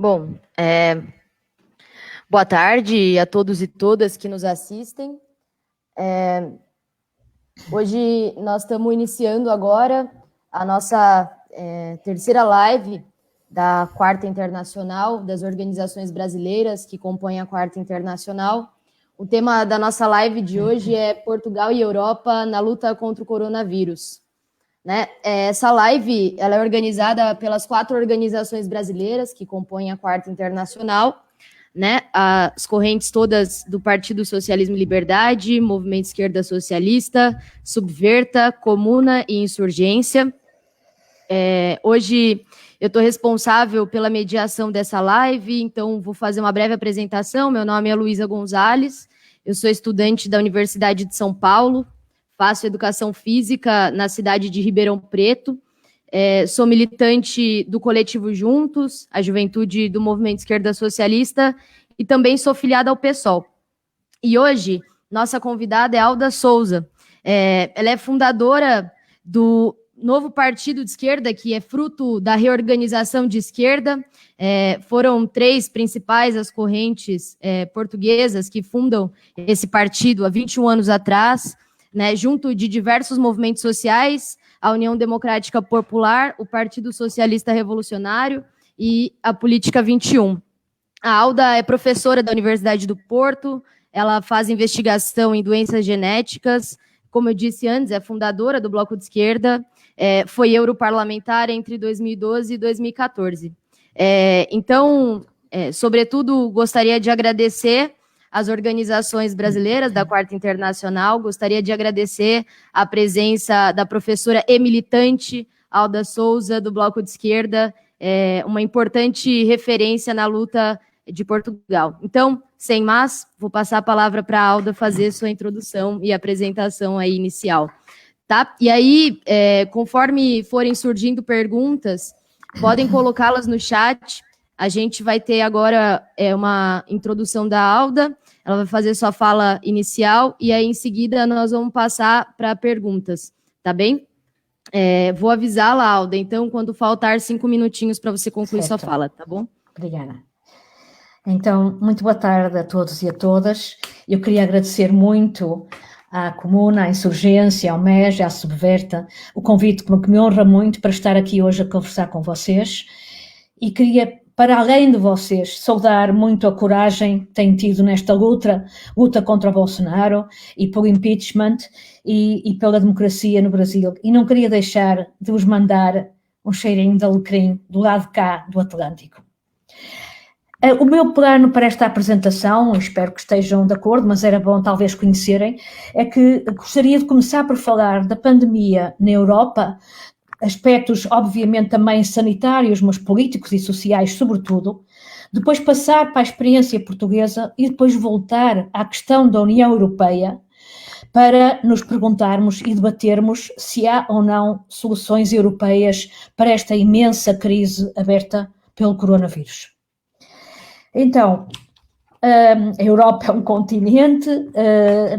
Bom, boa tarde a todos e todas que nos assistem. Hoje nós estamos iniciando agora a nossa terceira live da Quarta Internacional, das organizações brasileiras que compõem a Quarta Internacional. O tema da nossa live de hoje é Portugal e Europa na luta contra o coronavírus. Né? Essa live ela é organizada pelas 4 organizações brasileiras que compõem a Quarta Internacional, né? As correntes todas do Partido Socialismo e Liberdade, Movimento Esquerda Socialista, Subverta, Comuna e Insurgência. Hoje eu estou responsável pela mediação dessa live, então vou fazer uma breve apresentação. Meu nome é Luísa Gonzalez, eu sou estudante da Universidade de São Paulo, faço educação física na cidade de Ribeirão Preto, sou militante do Coletivo Juntos, a juventude do Movimento Esquerda Socialista, e também sou filiada ao PSOL. E hoje, nossa convidada é Alda Souza. Ela é fundadora do novo partido de esquerda, que é fruto da reorganização de esquerda. Foram 3 principais as correntes portuguesas que fundam esse partido há 21 anos atrás, né, junto de diversos movimentos sociais, a União Democrática Popular, o Partido Socialista Revolucionário e a Política 21. A Alda é professora da Universidade do Porto, ela faz investigação em doenças genéticas, como eu disse antes, é fundadora do Bloco de Esquerda, foi europarlamentar entre 2012 e 2014. Então, sobretudo, gostaria de agradecer as organizações brasileiras da Quarta Internacional, gostaria de agradecer a presença da professora e militante Alda Souza, do Bloco de Esquerda, uma importante referência na luta de Portugal. Então, sem mais, vou passar a palavra para a Alda fazer sua introdução e apresentação aí inicial. Tá? E aí, conforme forem surgindo perguntas, podem colocá-las no chat. A gente vai ter agora uma introdução da Alda, ela vai fazer sua fala inicial e aí em seguida nós vamos passar para perguntas, tá bem? Vou avisá-la, Alda, então, quando faltar 5 minutinhos para você concluir sua fala, tá bom? Obrigada. Então, muito boa tarde a todos e a todas. Eu queria agradecer muito à Comuna, à Insurgência, ao MES, à Subverta, o convite que me honra muito para estar aqui hoje a conversar com vocês. E queria, para além de vocês, saudar muito a coragem que têm tido nesta luta contra o Bolsonaro e pelo impeachment e pela democracia no Brasil. E não queria deixar de vos mandar um cheirinho de alecrim do lado de cá do Atlântico. O meu plano para esta apresentação, espero que estejam de acordo, mas era bom talvez conhecerem, é que gostaria de começar por falar da pandemia na Europa, aspectos obviamente também sanitários, mas políticos e sociais sobretudo, depois passar para a experiência portuguesa e depois voltar à questão da União Europeia para nos perguntarmos e debatermos se há ou não soluções europeias para esta imensa crise aberta pelo coronavírus. Então, a Europa é um continente,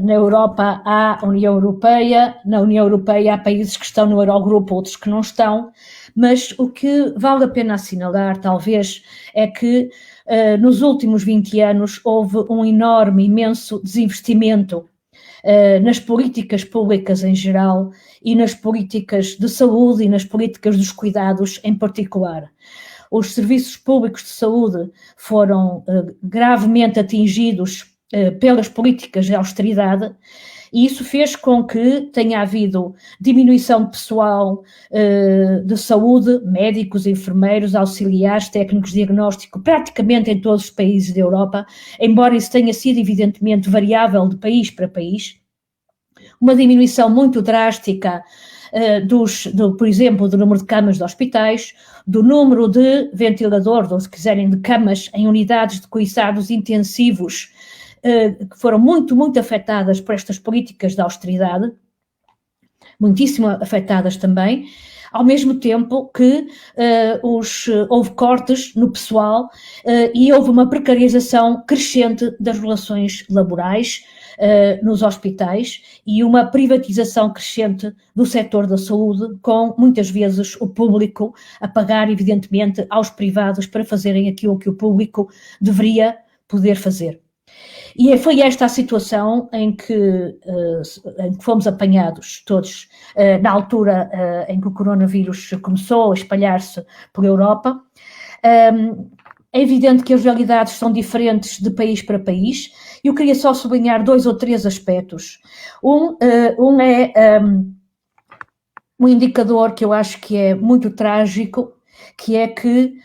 na Europa há a União Europeia, na União Europeia há países que estão no Eurogrupo, outros que não estão, mas o que vale a pena assinalar, talvez, é que nos últimos 20 anos houve um enorme, imenso desinvestimento nas políticas públicas em geral e nas políticas de saúde e nas políticas dos cuidados em particular. Os serviços públicos de saúde foram gravemente atingidos pelas políticas de austeridade e isso fez com que tenha havido diminuição de pessoal de saúde, médicos, enfermeiros, auxiliares, técnicos de diagnóstico, praticamente em todos os países da Europa, embora isso tenha sido evidentemente variável de país para país. Uma diminuição muito drástica por exemplo, do número de camas de hospitais, do número de ventiladores, ou se quiserem, de camas em unidades de cuidados intensivos, que foram muito, muito afetadas por estas políticas de austeridade, muitíssimo afetadas também. ao mesmo tempo que houve cortes no pessoal e houve uma precarização crescente das relações laborais nos hospitais e uma privatização crescente do setor da saúde, com muitas vezes o público a pagar, evidentemente, aos privados para fazerem aquilo que o público deveria poder fazer. E foi esta a situação em que fomos apanhados todos, na altura em que o coronavírus começou a espalhar-se por Europa. É evidente que as realidades são diferentes de país para país. Eu queria só sublinhar 2 ou 3 aspectos. Um é um indicador que eu acho que é muito trágico, que é que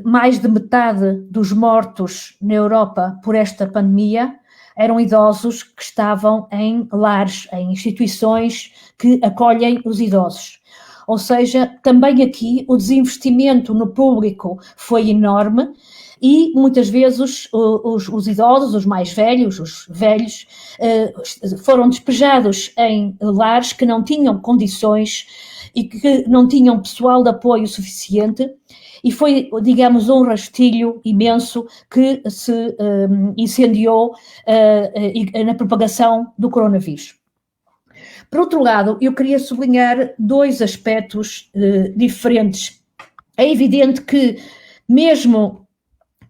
mais de metade dos mortos na Europa por esta pandemia eram idosos que estavam em lares, em instituições que acolhem os idosos. Ou seja, também aqui o desinvestimento no público foi enorme e muitas vezes os idosos, os mais velhos, os velhos, foram despejados em lares que não tinham condições e que não tinham pessoal de apoio suficiente. E foi, digamos, um rastilho imenso que se incendiou na propagação do coronavírus. Por outro lado, eu queria sublinhar 2 aspectos diferentes. É evidente que mesmo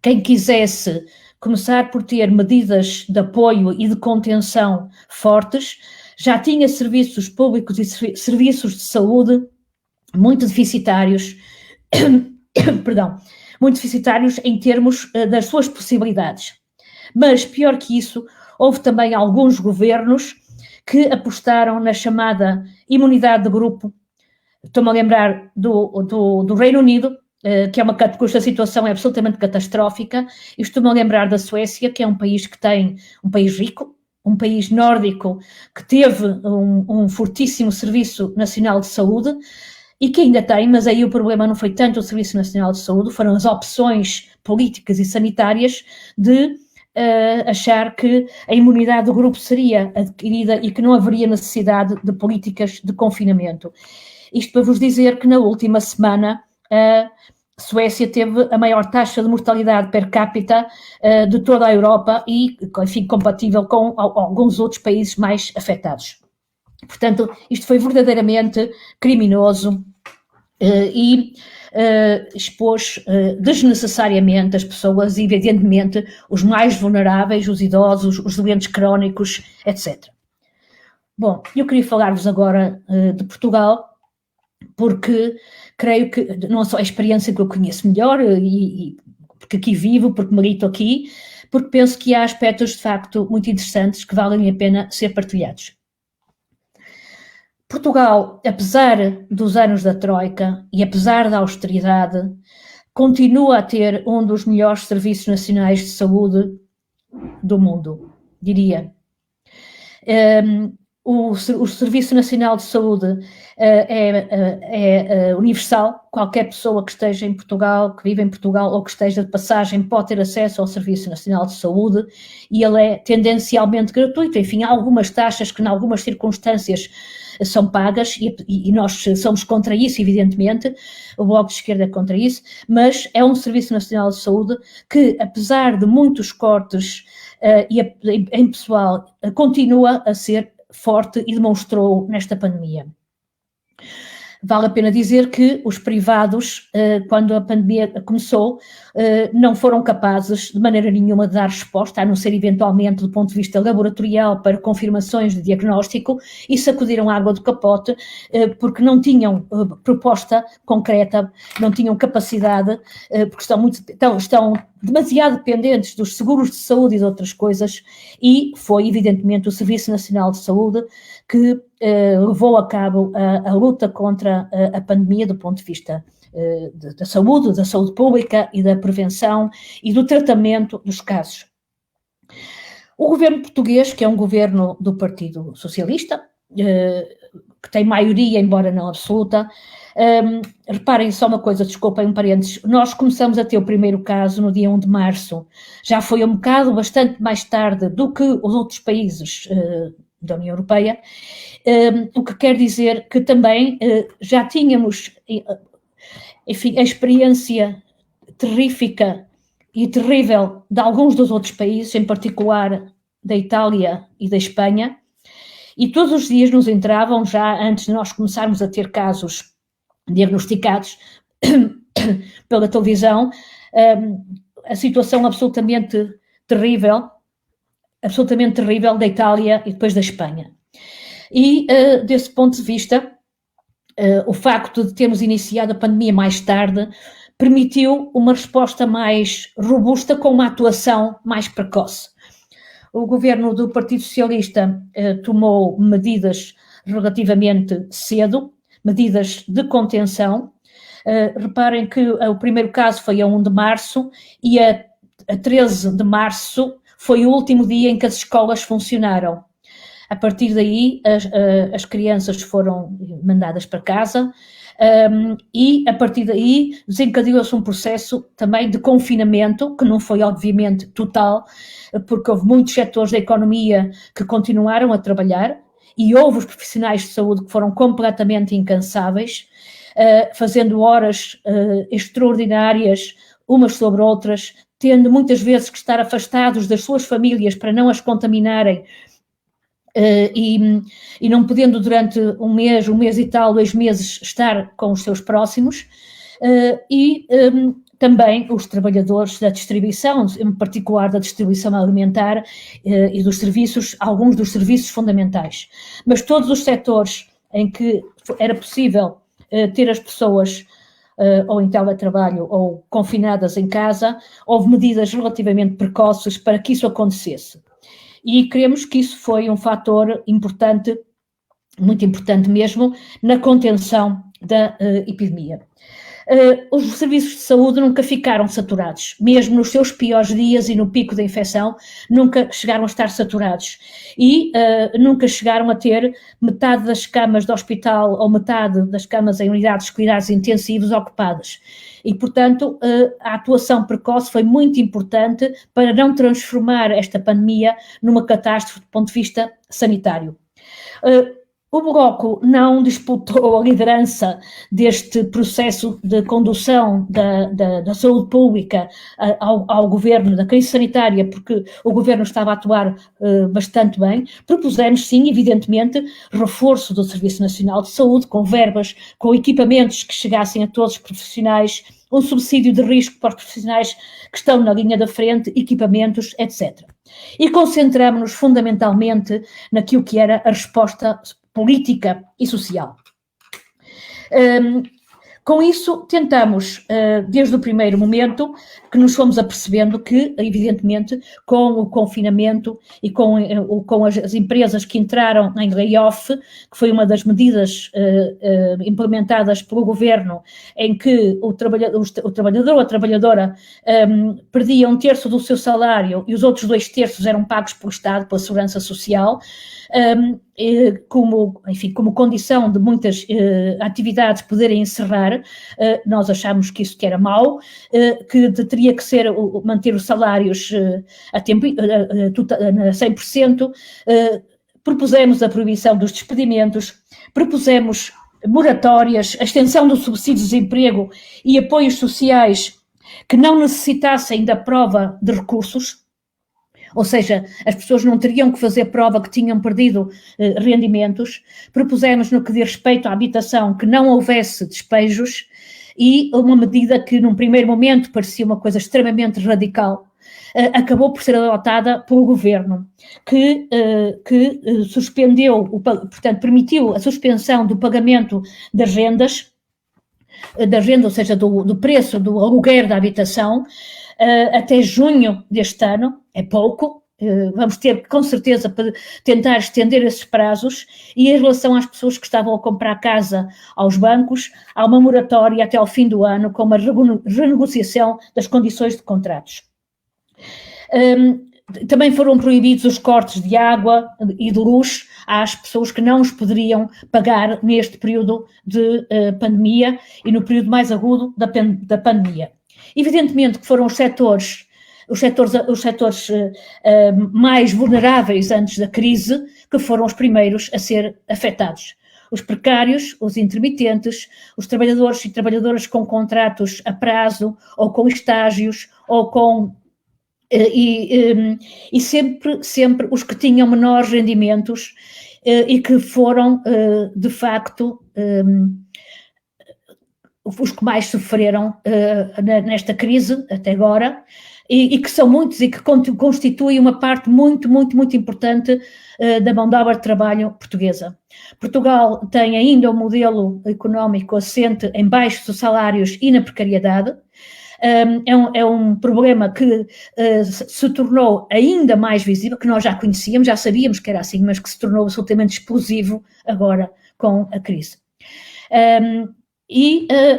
quem quisesse começar por ter medidas de apoio e de contenção fortes, já tinha serviços públicos e serviços de saúde muito deficitários, muito deficitários em termos das suas possibilidades. Mas, pior que isso, houve também alguns governos que apostaram na chamada imunidade de grupo. Estou-me a lembrar do Reino Unido, que é cuja situação é absolutamente catastrófica, e estou-me a lembrar da Suécia, que é um país que tem um país rico, um país nórdico que teve um fortíssimo Serviço Nacional de Saúde, e que ainda tem, mas aí o problema não foi tanto o Serviço Nacional de Saúde, foram as opções políticas e sanitárias de achar que a imunidade do grupo seria adquirida e que não haveria necessidade de políticas de confinamento. Isto para vos dizer que na última semana a Suécia teve a maior taxa de mortalidade per capita de toda a Europa e, enfim, compatível com alguns outros países mais afetados. Portanto, isto foi verdadeiramente criminoso e expôs desnecessariamente as pessoas, evidentemente, os mais vulneráveis, os idosos, os doentes crónicos, etc. Bom, eu queria falar-vos agora de Portugal, porque creio que não só a experiência que eu conheço melhor, e porque aqui vivo, porque milito aqui, porque penso que há aspectos de facto muito interessantes que valem a pena ser partilhados. Portugal, apesar dos anos da Troika e apesar da austeridade, continua a ter um dos melhores serviços nacionais de saúde do mundo, diria. O Serviço Nacional de Saúde é universal. Qualquer pessoa que esteja em Portugal, que vive em Portugal ou que esteja de passagem pode ter acesso ao Serviço Nacional de Saúde e ele é tendencialmente gratuito. Enfim, há algumas taxas que, em algumas circunstâncias, são pagas e nós somos contra isso, evidentemente, o Bloco de Esquerda é contra isso, mas é um Serviço Nacional de Saúde que, apesar de muitos cortes em pessoal, continua a ser forte e demonstrou nesta pandemia. Vale a pena dizer que os privados, quando a pandemia começou, não foram capazes de maneira nenhuma de dar resposta, a não ser eventualmente do ponto de vista laboratorial para confirmações de diagnóstico, e sacudiram a água do capote porque não tinham proposta concreta, não tinham capacidade, porque estão demasiado dependentes dos seguros de saúde e de outras coisas, e foi evidentemente o Serviço Nacional de Saúde que levou a cabo a luta contra a pandemia do ponto de vista da saúde pública e da prevenção e do tratamento dos casos. O governo português, que é um governo do Partido Socialista, que tem maioria, embora não absoluta, reparem só uma coisa, desculpem um parênteses, nós começamos a ter o primeiro caso no dia 1 de março, já foi um bocado bastante mais tarde do que os outros países da União Europeia, o que quer dizer que também já tínhamos, enfim, a experiência terrífica e terrível de alguns dos outros países, em particular da Itália e da Espanha, e todos os dias nos entravam, já antes de nós começarmos a ter casos diagnosticados pela televisão, a situação absolutamente terrível da Itália e depois da Espanha. E, desse ponto de vista, o facto de termos iniciado a pandemia mais tarde permitiu uma resposta mais robusta, com uma atuação mais precoce. O governo do Partido Socialista tomou medidas relativamente cedo, medidas de contenção. Reparem que o primeiro caso foi a 1 de março e a 13 de março foi o último dia em que as escolas funcionaram. A partir daí, as crianças foram mandadas para casa e, a partir daí, desencadeou-se um processo também de confinamento, que não foi, obviamente, total, porque houve muitos setores da economia que continuaram a trabalhar e houve os profissionais de saúde que foram completamente incansáveis, fazendo horas extraordinárias umas sobre outras, tendo muitas vezes que estar afastados das suas famílias para não as contaminarem, e não podendo durante um mês e tal, 2 meses, estar com os seus próximos, e também os trabalhadores da distribuição, em particular da distribuição alimentar e dos serviços, alguns dos serviços fundamentais. Mas todos os setores em que era possível ter as pessoas ou em teletrabalho ou confinadas em casa, houve medidas relativamente precoces para que isso acontecesse. E creemos que isso foi um fator importante, muito importante mesmo, na contenção da epidemia. Os serviços de saúde nunca ficaram saturados, mesmo nos seus piores dias e no pico da infecção, nunca chegaram a estar saturados e nunca chegaram a ter metade das camas do hospital ou metade das camas em unidades de cuidados intensivos ocupadas. E, portanto, a atuação precoce foi muito importante para não transformar esta pandemia numa catástrofe do ponto de vista sanitário. O Bloco não disputou a liderança deste processo de condução da saúde pública ao governo, da crise sanitária, porque o governo estava a atuar bastante bem. Propusemos, sim, evidentemente, reforço do Serviço Nacional de Saúde, com verbas, com equipamentos que chegassem a todos os profissionais, um subsídio de risco para os profissionais que estão na linha da frente, equipamentos, etc. E concentramos-nos fundamentalmente naquilo que era a resposta política e social. Com isso, tentamos, desde o primeiro momento, que nos fomos apercebendo que, evidentemente, com o confinamento e com as empresas que entraram em layoff, que foi uma das medidas implementadas pelo governo, em que o trabalhador ou a trabalhadora perdia 1/3 do seu salário e os outros 2/3 eram pagos pelo Estado, pela Segurança Social, como condição de muitas atividades poderem encerrar. Nós achamos que isso que era mau, que teria que ser manter os salários a 100%, propusemos a proibição dos despedimentos, propusemos moratórias, a extensão do subsídio de desemprego e apoios sociais que não necessitassem da prova de recursos. Ou seja, as pessoas não teriam que fazer prova que tinham perdido rendimentos. Propusemos, no que diz respeito à habitação, que não houvesse despejos, e uma medida que num primeiro momento parecia uma coisa extremamente radical, acabou por ser adotada pelo governo, que suspendeu, portanto, permitiu a suspensão do pagamento das rendas, ou seja, do preço do aluguer da habitação, até junho deste ano. É pouco, vamos ter com certeza para tentar estender esses prazos. E em relação às pessoas que estavam a comprar casa aos bancos, há uma moratória até ao fim do ano, com uma renegociação das condições de contratos. Também foram proibidos os cortes de água e de luz às pessoas que não os poderiam pagar neste período de pandemia e no período mais agudo da pandemia. Evidentemente que foram os setores mais vulneráveis antes da crise, que foram os primeiros a ser afetados. Os precários, os intermitentes, os trabalhadores e trabalhadoras com contratos a prazo ou com estágios ou com... E sempre os que tinham menores rendimentos e que foram, de facto, os que mais sofreram nesta crise até agora, e que são muitos e que constituem uma parte muito, muito, muito importante da mão de obra de trabalho portuguesa. Portugal tem ainda um modelo económico assente em baixos salários e na precariedade. É um problema que se tornou ainda mais visível, que nós já conhecíamos, já sabíamos que era assim, mas que se tornou absolutamente explosivo agora com a crise.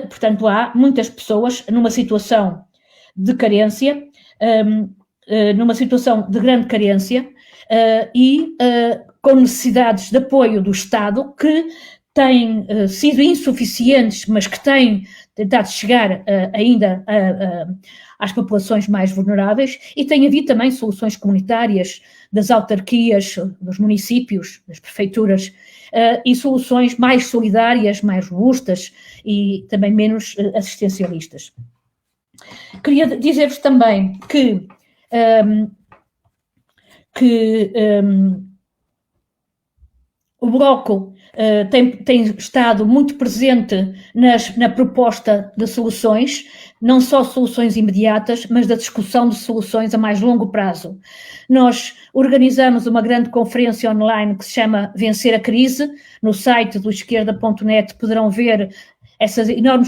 Portanto, há muitas pessoas numa situação de carência, numa situação de grande carência com necessidades de apoio do Estado que têm sido insuficientes, mas que têm tentado chegar ainda às populações mais vulneráveis, e tem havido também soluções comunitárias das autarquias, dos municípios, das prefeituras, e soluções mais solidárias, mais robustas e também menos assistencialistas. Queria dizer-vos também que o Bloco tem estado muito presente na proposta de soluções, não só soluções imediatas, mas da discussão de soluções a mais longo prazo. Nós organizamos uma grande conferência online que se chama Vencer a Crise. No site do esquerda.net poderão ver essa enorme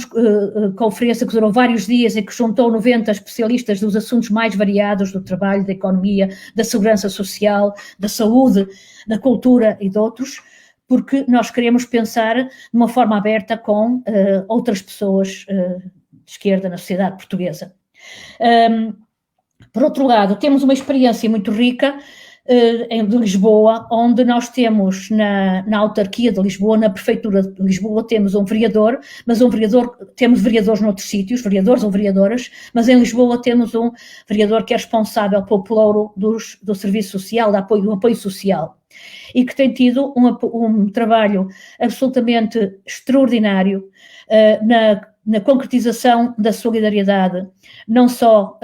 conferência que durou vários dias e que juntou 90 especialistas dos assuntos mais variados, do trabalho, da economia, da segurança social, da saúde, da cultura e de outros, porque nós queremos pensar de uma forma aberta com outras pessoas de esquerda na sociedade portuguesa. Por outro lado, temos uma experiência muito rica de Lisboa, onde nós temos na autarquia de Lisboa, na prefeitura de Lisboa, temos um vereador, mas temos vereadores noutros sítios, vereadores ou vereadoras, mas em Lisboa temos um vereador que é responsável pelo pelouro do serviço social, do apoio social, e que tem tido um trabalho absolutamente extraordinário na concretização da solidariedade, não só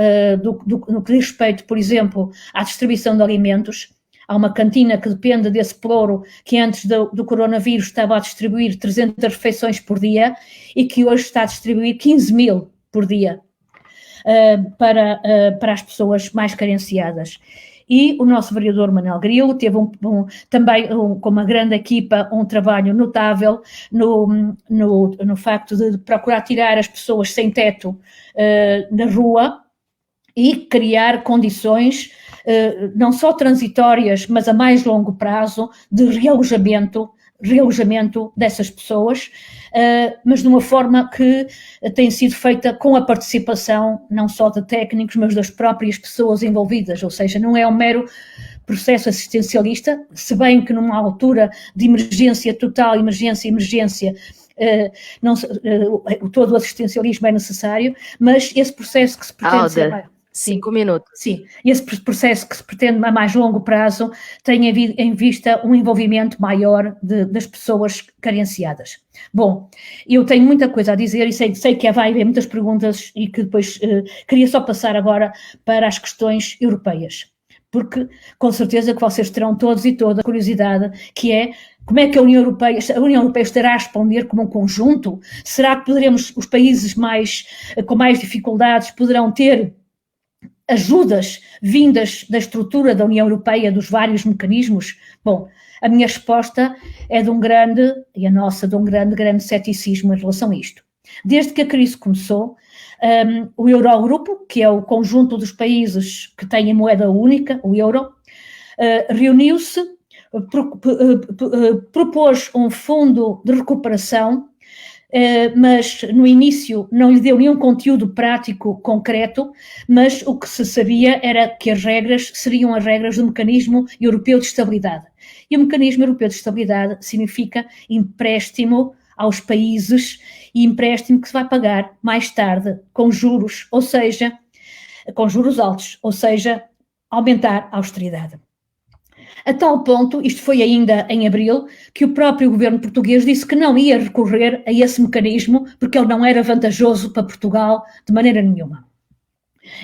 no que diz respeito, por exemplo, à distribuição de alimentos. Há uma cantina que depende desse pelouro, que antes do coronavírus estava a distribuir 300 refeições por dia e que hoje está a distribuir 15.000 por dia para as pessoas mais carenciadas. E o nosso vereador Manel Grilo teve também, com uma grande equipa, um trabalho notável no facto de procurar tirar as pessoas sem teto na rua e criar condições, não só transitórias, mas a mais longo prazo, de realojamento dessas pessoas, mas de uma forma que tem sido feita com a participação não só de técnicos, mas das próprias pessoas envolvidas, ou seja, não é um mero processo assistencialista, se bem que numa altura de emergência total, emergência, todo o assistencialismo é necessário, mas esse processo que se pretende ser... 5 minutos. Sim, esse processo que se pretende a mais longo prazo tem em vista um envolvimento maior das pessoas carenciadas. Bom, eu tenho muita coisa a dizer e sei que vai haver muitas perguntas e que depois queria só passar agora para as questões europeias, porque com certeza que vocês terão todos e toda a curiosidade, que é como é que a União Europeia estará a responder como um conjunto? Será que os países com mais dificuldades poderão ter ajudas vindas da estrutura da União Europeia, dos vários mecanismos? Bom, a minha resposta é de um grande ceticismo em relação a isto. Desde que a crise começou, o Eurogrupo, que é o conjunto dos países que têm a moeda única, o euro, reuniu-se, propôs um fundo de recuperação, mas no início não lhe deu nenhum conteúdo prático concreto, mas o que se sabia era que as regras seriam as regras do Mecanismo Europeu de Estabilidade. E o Mecanismo Europeu de Estabilidade significa empréstimo aos países, e empréstimo que se vai pagar mais tarde com juros, ou seja, com juros altos, ou seja, aumentar a austeridade. A tal ponto, isto foi ainda em abril, que o próprio governo português disse que não ia recorrer a esse mecanismo porque ele não era vantajoso para Portugal de maneira nenhuma.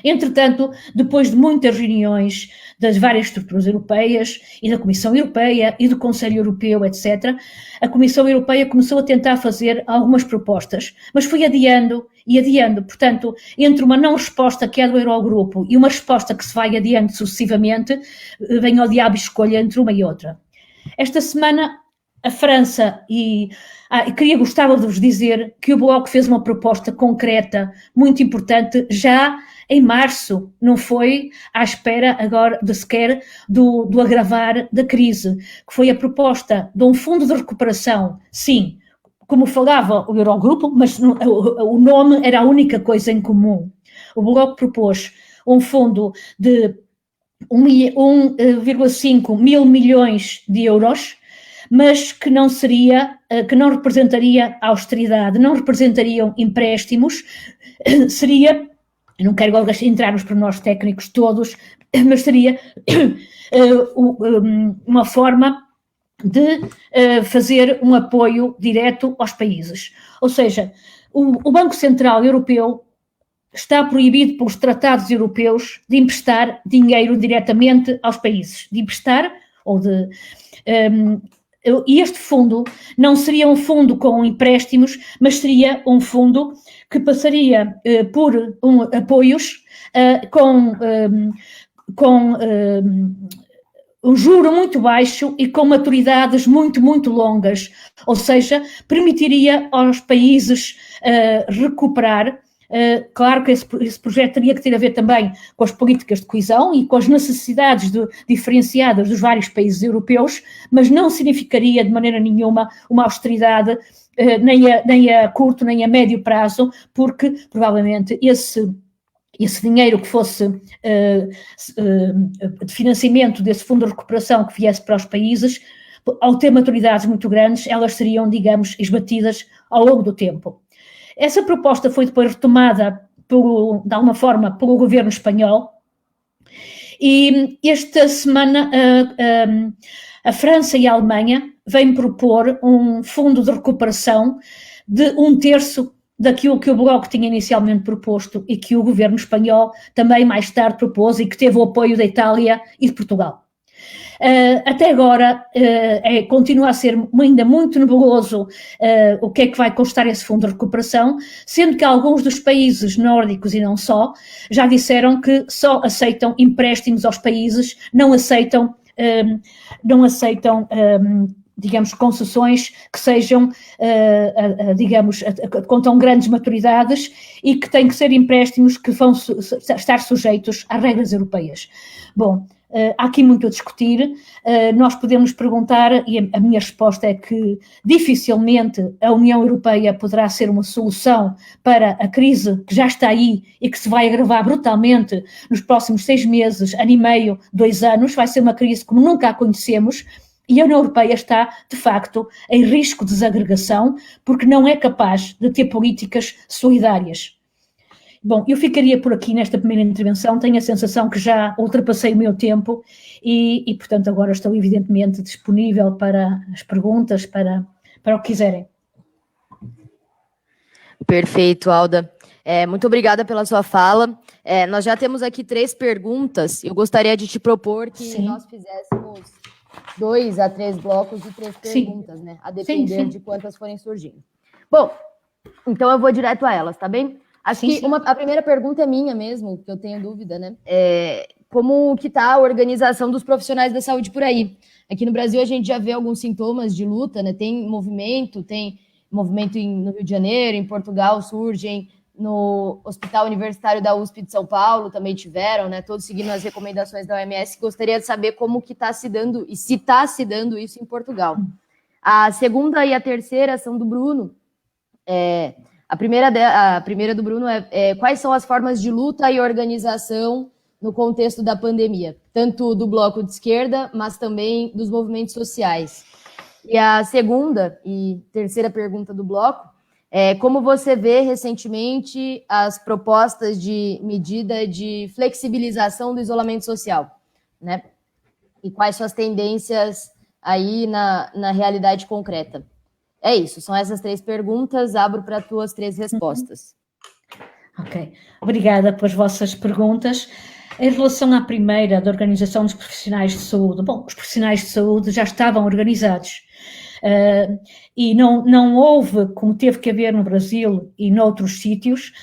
Entretanto, depois de muitas reuniões das várias estruturas europeias e da Comissão Europeia e do Conselho Europeu, etc., a Comissão Europeia começou a tentar fazer algumas propostas, mas foi adiando e adiando. Portanto, entre uma não resposta que é do Eurogrupo e uma resposta que se vai adiando sucessivamente, vem ao diabo e escolha entre uma e outra. Esta semana, a França gostava de vos dizer que o Bloco fez uma proposta concreta, muito importante, já em março, não foi à espera agora de sequer do agravar da crise, que foi a proposta de um fundo de recuperação, sim, como falava o Eurogrupo, mas o nome era a única coisa em comum. O Bloco propôs um fundo de 1,5 mil milhões de euros, mas que não representaria austeridade, não representariam empréstimos, seria, eu não quero agora entrar nos pormenores técnicos todos, mas seria uma forma de fazer um apoio direto aos países. Ou seja, o Banco Central Europeu está proibido pelos tratados europeus de emprestar dinheiro diretamente aos países, de emprestar ou de... E este fundo não seria um fundo com empréstimos, mas seria um fundo que passaria por apoios com um juro muito baixo e com maturidades muito, muito longas. Ou seja, permitiria aos países recuperar. Claro que esse projeto teria que ter a ver também com as políticas de coesão e com as necessidades diferenciadas dos vários países europeus, mas não significaria de maneira nenhuma uma austeridade nem a curto nem a médio prazo, porque provavelmente esse dinheiro que fosse de financiamento desse fundo de recuperação que viesse para os países, ao ter maturidades muito grandes, elas seriam, digamos, esbatidas ao longo do tempo. Essa proposta foi depois retomada, de alguma forma, pelo governo espanhol e esta semana a França e a Alemanha vêm propor um fundo de recuperação de 1/3 daquilo que o Bloco tinha inicialmente proposto e que o governo espanhol também mais tarde propôs e que teve o apoio da Itália e de Portugal. Até agora continua a ser ainda muito nebuloso o que é que vai constar esse fundo de recuperação, sendo que alguns dos países nórdicos e não só já disseram que só aceitam empréstimos aos países, não aceitam digamos, concessões que sejam, digamos, com tão grandes maturidades e que têm que ser empréstimos que vão estar sujeitos às regras europeias. Bom, há aqui muito a discutir, nós podemos perguntar, e a minha resposta é que dificilmente a União Europeia poderá ser uma solução para a crise que já está aí e que se vai agravar brutalmente nos próximos 6 meses, ano e meio, 2 anos, vai ser uma crise como nunca a conhecemos, e a União Europeia está, de facto, em risco de desagregação, porque não é capaz de ter políticas solidárias. Bom, eu ficaria por aqui nesta primeira intervenção, tenho a sensação que já ultrapassei o meu tempo e portanto, agora estou evidentemente disponível para as perguntas, para o que quiserem. Perfeito, Alda. Muito obrigada pela sua fala. Nós já temos aqui 3 perguntas. Eu gostaria de te propor que nós fizéssemos 2 a 3 blocos de 3 perguntas, né? A depender de quantas forem surgindo. Bom, então eu vou direto a elas, tá bem? Acho que a primeira pergunta é minha mesmo, que eu tenho dúvida, né? Como que está a organização dos profissionais da saúde por aí? Aqui no Brasil a gente já vê alguns sintomas de luta, né? Tem movimento no Rio de Janeiro, em Portugal surgem, no Hospital Universitário da USP de São Paulo também tiveram, né? Todos seguindo as recomendações da OMS. Gostaria de saber como que está se dando, e se está se dando isso em Portugal. A segunda e a terceira são do Bruno. A primeira do Bruno quais são as formas de luta e organização no contexto da pandemia, tanto do bloco de esquerda, mas também dos movimentos sociais. E a segunda e terceira pergunta do bloco como você vê recentemente as propostas de medida de flexibilização do isolamento social, né? e quais são as tendências aí na realidade concreta. É isso, são essas 3 perguntas, abro para as tuas 3 respostas. Ok, obrigada pelas vossas perguntas. Em relação à primeira, da organização dos profissionais de saúde, bom, os profissionais de saúde já estavam organizados e não houve, como teve que haver no Brasil e noutros sítios,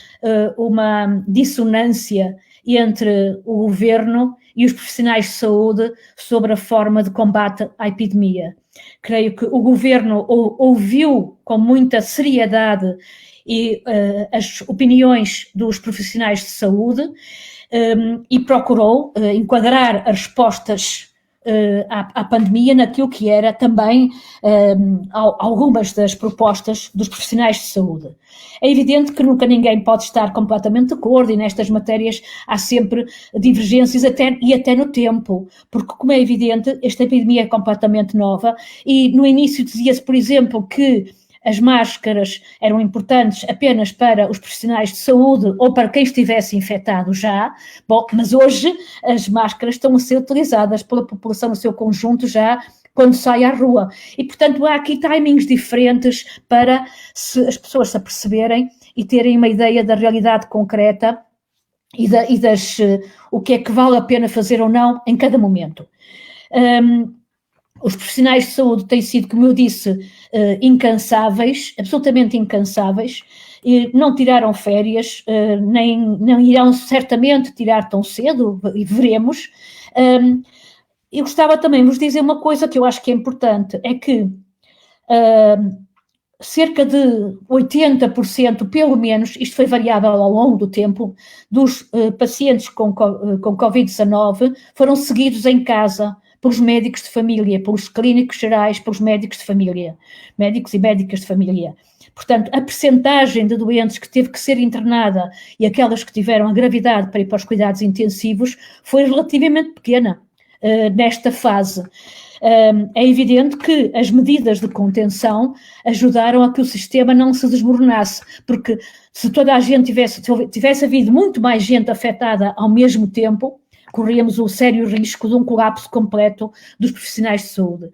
uma dissonância entre o governo e os profissionais de saúde sobre a forma de combate à epidemia. Creio que o governo ouviu com muita seriedade e as opiniões dos profissionais de saúde e procurou enquadrar as respostas à pandemia naquilo que era também algumas das propostas dos profissionais de saúde. É evidente que nunca ninguém pode estar completamente de acordo e nestas matérias há sempre divergências até no tempo, porque como é evidente, esta epidemia é completamente nova e no início dizia-se, por exemplo, que as máscaras eram importantes apenas para os profissionais de saúde ou para quem estivesse infectado já. Bom, mas hoje as máscaras estão a ser utilizadas pela população no seu conjunto já quando sai à rua. E, portanto, há aqui timings diferentes para as pessoas se aperceberem e terem uma ideia da realidade concreta e o que é que vale a pena fazer ou não em cada momento. Os profissionais de saúde têm sido, como eu disse, incansáveis, absolutamente incansáveis, e não tiraram férias, nem irão certamente tirar tão cedo, e veremos. Eu gostava também de vos dizer uma coisa que eu acho que é importante, é que cerca de 80%, pelo menos, isto foi variável ao longo do tempo, dos pacientes com Covid-19 foram seguidos em casa pelos médicos de família, pelos clínicos gerais, pelos médicos de família, médicos e médicas de família. Portanto, a percentagem de doentes que teve que ser internada e aquelas que tiveram a gravidade para ir para os cuidados intensivos foi relativamente pequena nesta fase. É evidente que as medidas de contenção ajudaram a que o sistema não se desmoronasse, porque se toda a gente tivesse havido muito mais gente afetada ao mesmo tempo, corríamos o sério risco de um colapso completo dos profissionais de saúde.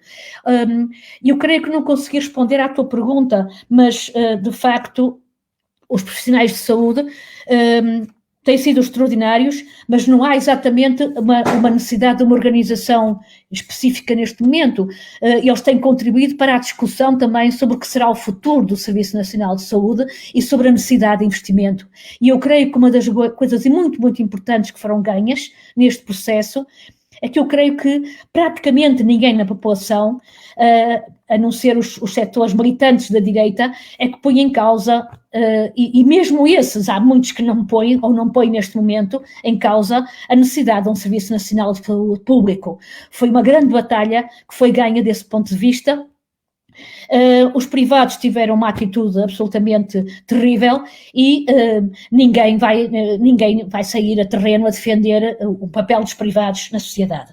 Eu creio que não consegui responder à tua pergunta, mas, de facto, os profissionais de saúde têm sido extraordinários, mas não há exatamente uma necessidade de uma organização específica neste momento. Eles têm contribuído para a discussão também sobre o que será o futuro do Serviço Nacional de Saúde e sobre a necessidade de investimento. E eu creio que uma das coisas muito, muito importantes que foram ganhas neste processo é que eu creio que praticamente ninguém na população, a não ser os setores militantes da direita, é que põe em causa, e mesmo esses, há muitos que não põem, ou não põem neste momento, em causa a necessidade de um Serviço Nacional de Saúde Público. Foi uma grande batalha que foi ganha desse ponto de vista. Os privados tiveram uma atitude absolutamente terrível e ninguém vai sair a terreno a defender o papel dos privados na sociedade.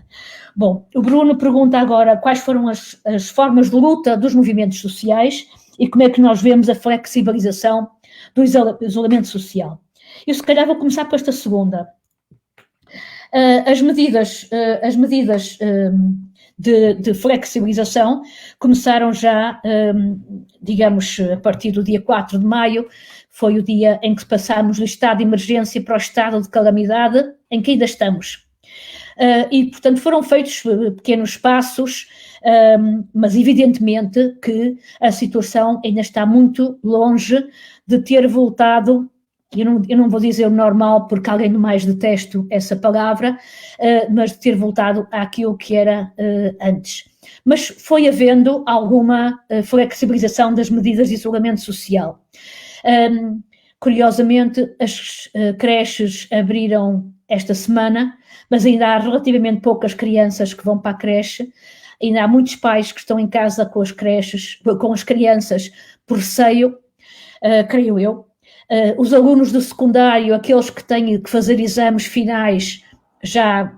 Bom, o Bruno pergunta agora quais foram as formas de luta dos movimentos sociais e como é que nós vemos a flexibilização do isolamento social. Eu se calhar vou começar por esta segunda. As medidas de flexibilização começaram já, digamos, a partir do dia 4 de maio, foi o dia em que passámos do estado de emergência para o estado de calamidade, em que ainda estamos. E, portanto, foram feitos pequenos passos, mas evidentemente que a situação ainda está muito longe de ter voltado. Eu não vou dizer o normal, porque além do mais detesto essa palavra, mas de ter voltado àquilo que era antes. Mas foi havendo alguma flexibilização das medidas de isolamento social. Curiosamente, as creches abriram esta semana, mas ainda há relativamente poucas crianças que vão para a creche, ainda há muitos pais que estão em casa com as creches, com as crianças por receio, creio eu. Os alunos do secundário, aqueles que têm que fazer exames finais, já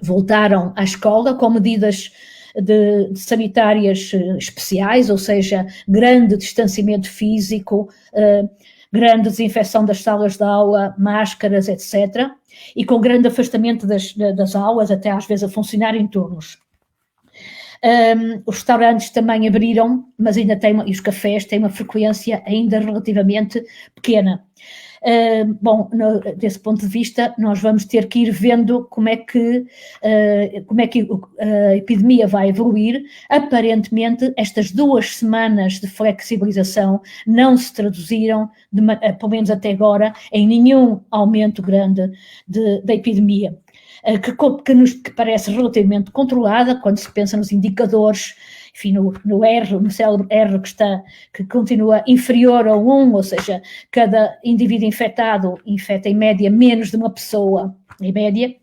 voltaram à escola com medidas de sanitárias especiais, ou seja, grande distanciamento físico, grande desinfecção das salas de aula, máscaras, etc. E com grande afastamento das aulas, até às vezes a funcionar em turnos. Os restaurantes também abriram, mas ainda e os cafés têm uma frequência ainda relativamente pequena. Bom, desse ponto de vista, nós vamos ter que ir vendo como é que a epidemia vai evoluir. Aparentemente, estas 2 semanas de flexibilização não se traduziram, pelo menos até agora, em nenhum aumento grande da epidemia, que parece relativamente controlada quando se pensa nos indicadores, enfim, no R, no célebre R que continua inferior a 1, ou seja, cada indivíduo infectado infecta em média menos de uma pessoa, em média,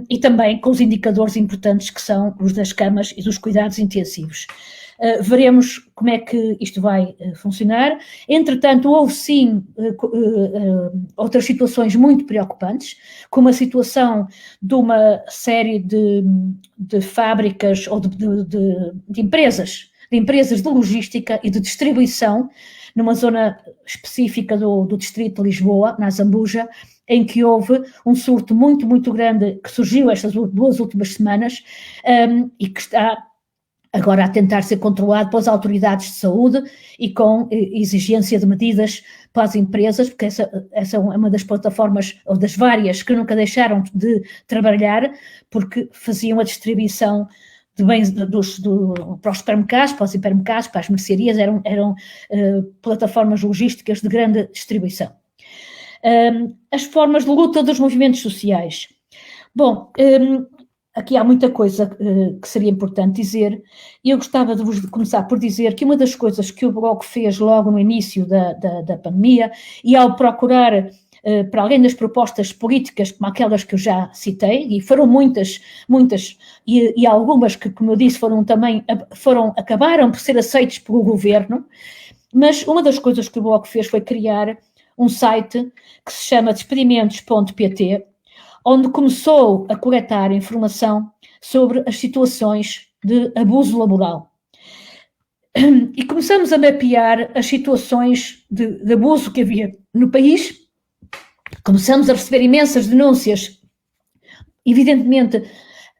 e também com os indicadores importantes que são os das camas e dos cuidados intensivos. Veremos como é que isto vai funcionar. Entretanto, houve sim outras situações muito preocupantes, como a situação de uma série de fábricas ou de empresas de logística e de distribuição numa zona específica do distrito de Lisboa, na Zambuja, em que houve um surto muito, muito grande que surgiu estas 2 últimas semanas e que está agora a tentar ser controlado pelas autoridades de saúde e com exigência de medidas para as empresas, porque essa é uma das plataformas, ou das várias, que nunca deixaram de trabalhar, porque faziam a distribuição de bens para os supermercados, para os hipermercados, para as mercearias, eram plataformas logísticas de grande distribuição. As formas de luta dos movimentos sociais. Bom, aqui há muita coisa que seria importante dizer, e eu gostava de começar por dizer que uma das coisas que o Bloco fez logo no início da pandemia, e ao procurar, para além das propostas políticas como aquelas que eu já citei, e foram muitas, e algumas que, como eu disse, acabaram por ser aceites pelo governo, mas uma das coisas que o Bloco fez foi criar um site que se chama despedimentos.pt, onde começou a coletar informação sobre as situações de abuso laboral. E começamos a mapear as situações de abuso que havia no país, começamos a receber imensas denúncias, evidentemente,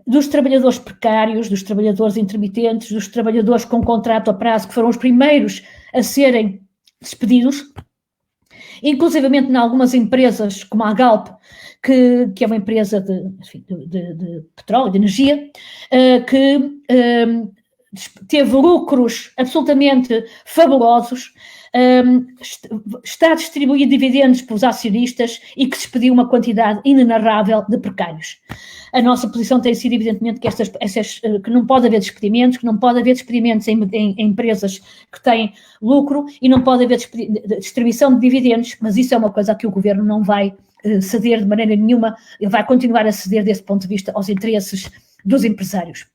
dos trabalhadores precários, dos trabalhadores intermitentes, dos trabalhadores com contrato a prazo, que foram os primeiros a serem despedidos, inclusivamente em algumas empresas, como a Galp, que é uma empresa de petróleo, de energia, que teve lucros absolutamente fabulosos, está a distribuir dividendos para os acionistas e que despediu uma quantidade inenarrável de precários. A nossa posição tem sido, evidentemente, que não pode haver despedimentos, em empresas que têm lucro e não pode haver distribuição de dividendos, mas isso é uma coisa que o governo não vai ceder de maneira nenhuma, ele vai continuar a ceder desse ponto de vista aos interesses dos empresários.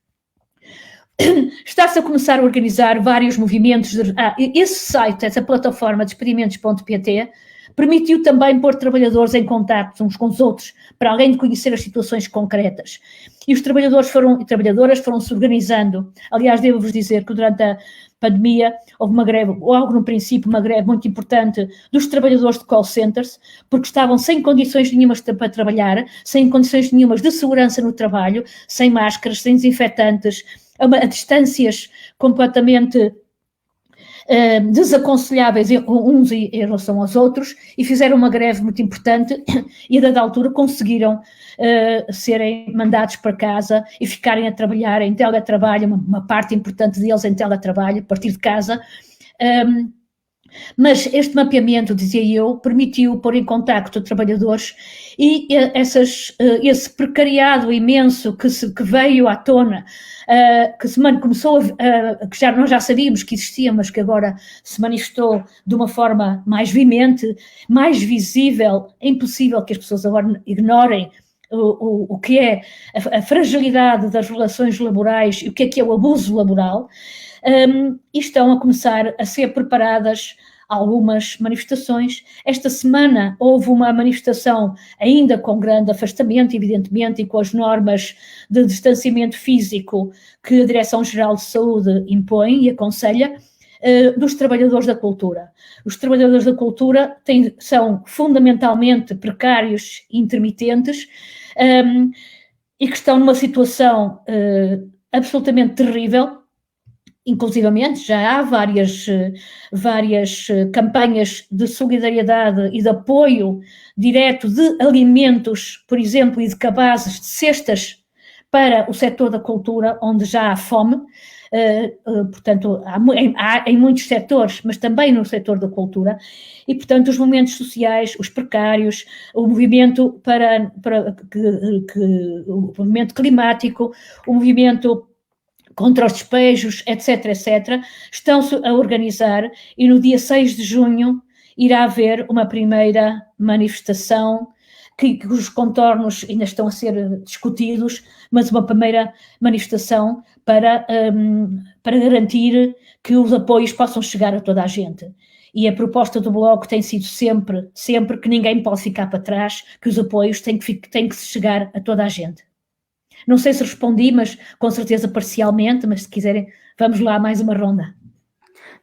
Está-se a começar a organizar vários movimentos. Esse site, essa plataforma despedimentos.pt, permitiu também pôr trabalhadores em contacto uns com os outros, para além de conhecer as situações concretas. E os trabalhadores e trabalhadoras foram-se organizando. Aliás, devo-vos dizer que durante a pandemia houve uma greve, logo no princípio, uma greve muito importante dos trabalhadores de call centers, porque estavam sem condições nenhumas para trabalhar, sem condições nenhumas de segurança no trabalho, sem máscaras, sem desinfetantes, a distâncias completamente desaconselháveis uns em relação aos outros, e fizeram uma greve muito importante e a dada altura conseguiram serem mandados para casa e ficarem a trabalhar em teletrabalho, uma parte importante deles em teletrabalho, a partir de casa. Mas este mapeamento, dizia eu, permitiu pôr em contacto trabalhadores e esse precariado imenso que veio à tona, que nós já sabíamos que existia, mas que agora se manifestou de uma forma mais veemente, mais visível. É impossível que as pessoas agora ignorem o que é a fragilidade das relações laborais e o que é o abuso laboral. E estão a começar a ser preparadas algumas manifestações. Esta semana houve uma manifestação ainda com grande afastamento, evidentemente, e com as normas de distanciamento físico que a Direção-Geral de Saúde impõe e aconselha, dos trabalhadores da cultura. Os trabalhadores da cultura são fundamentalmente precários e intermitentes, e que estão numa situação absolutamente terrível. Inclusivamente, já há várias campanhas de solidariedade e de apoio direto de alimentos, por exemplo, e de cabazes, de cestas para o setor da cultura, onde já há fome. Portanto, há em muitos setores, mas também no setor da cultura, e, portanto, os movimentos sociais, os precários, o movimento o movimento climático, o movimento contra os despejos, etc., estão-se a organizar, e no dia 6 de junho irá haver uma primeira manifestação cujos contornos ainda estão a ser discutidos, mas uma primeira manifestação para garantir que os apoios possam chegar a toda a gente. E a proposta do Bloco tem sido sempre que ninguém pode ficar para trás, que os apoios têm que chegar a toda a gente. Não sei se respondi, mas com certeza parcialmente, mas se quiserem, vamos lá, mais uma ronda.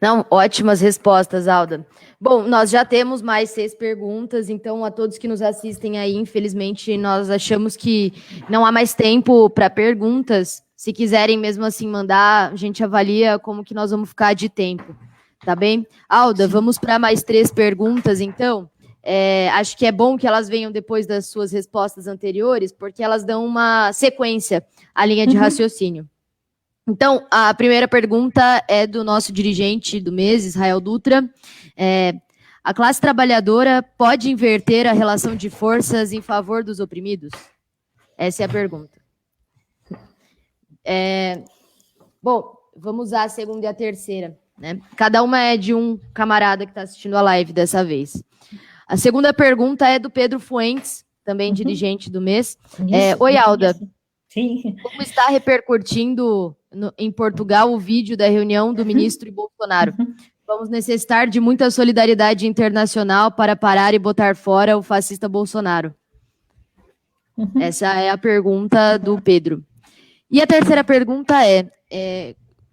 Não, ótimas respostas, Alda. Bom, nós já temos mais 6 perguntas, então a todos que nos assistem aí, infelizmente, nós achamos que não há mais tempo para perguntas. Se quiserem mesmo assim mandar, a gente avalia como que nós vamos ficar de tempo, tá bem? Alda, sim, vamos para mais 3 perguntas, então. Acho que é bom que elas venham depois das suas respostas anteriores, porque elas dão uma sequência à linha de raciocínio. Então, a primeira pergunta é do nosso dirigente do mês, Israel Dutra. A classe trabalhadora pode inverter a relação de forças em favor dos oprimidos? Essa é a pergunta. Bom, vamos usar a segunda e a terceira, né? Cada uma é de um camarada que está assistindo a live dessa vez. A segunda pergunta é do Pedro Fuentes, também dirigente do mês. Oi, Alda. Sim. Como está repercutindo em Portugal o vídeo da reunião do ministro e Bolsonaro? Vamos necessitar de muita solidariedade internacional para parar e botar fora o fascista Bolsonaro. Essa é a pergunta do Pedro. E a terceira pergunta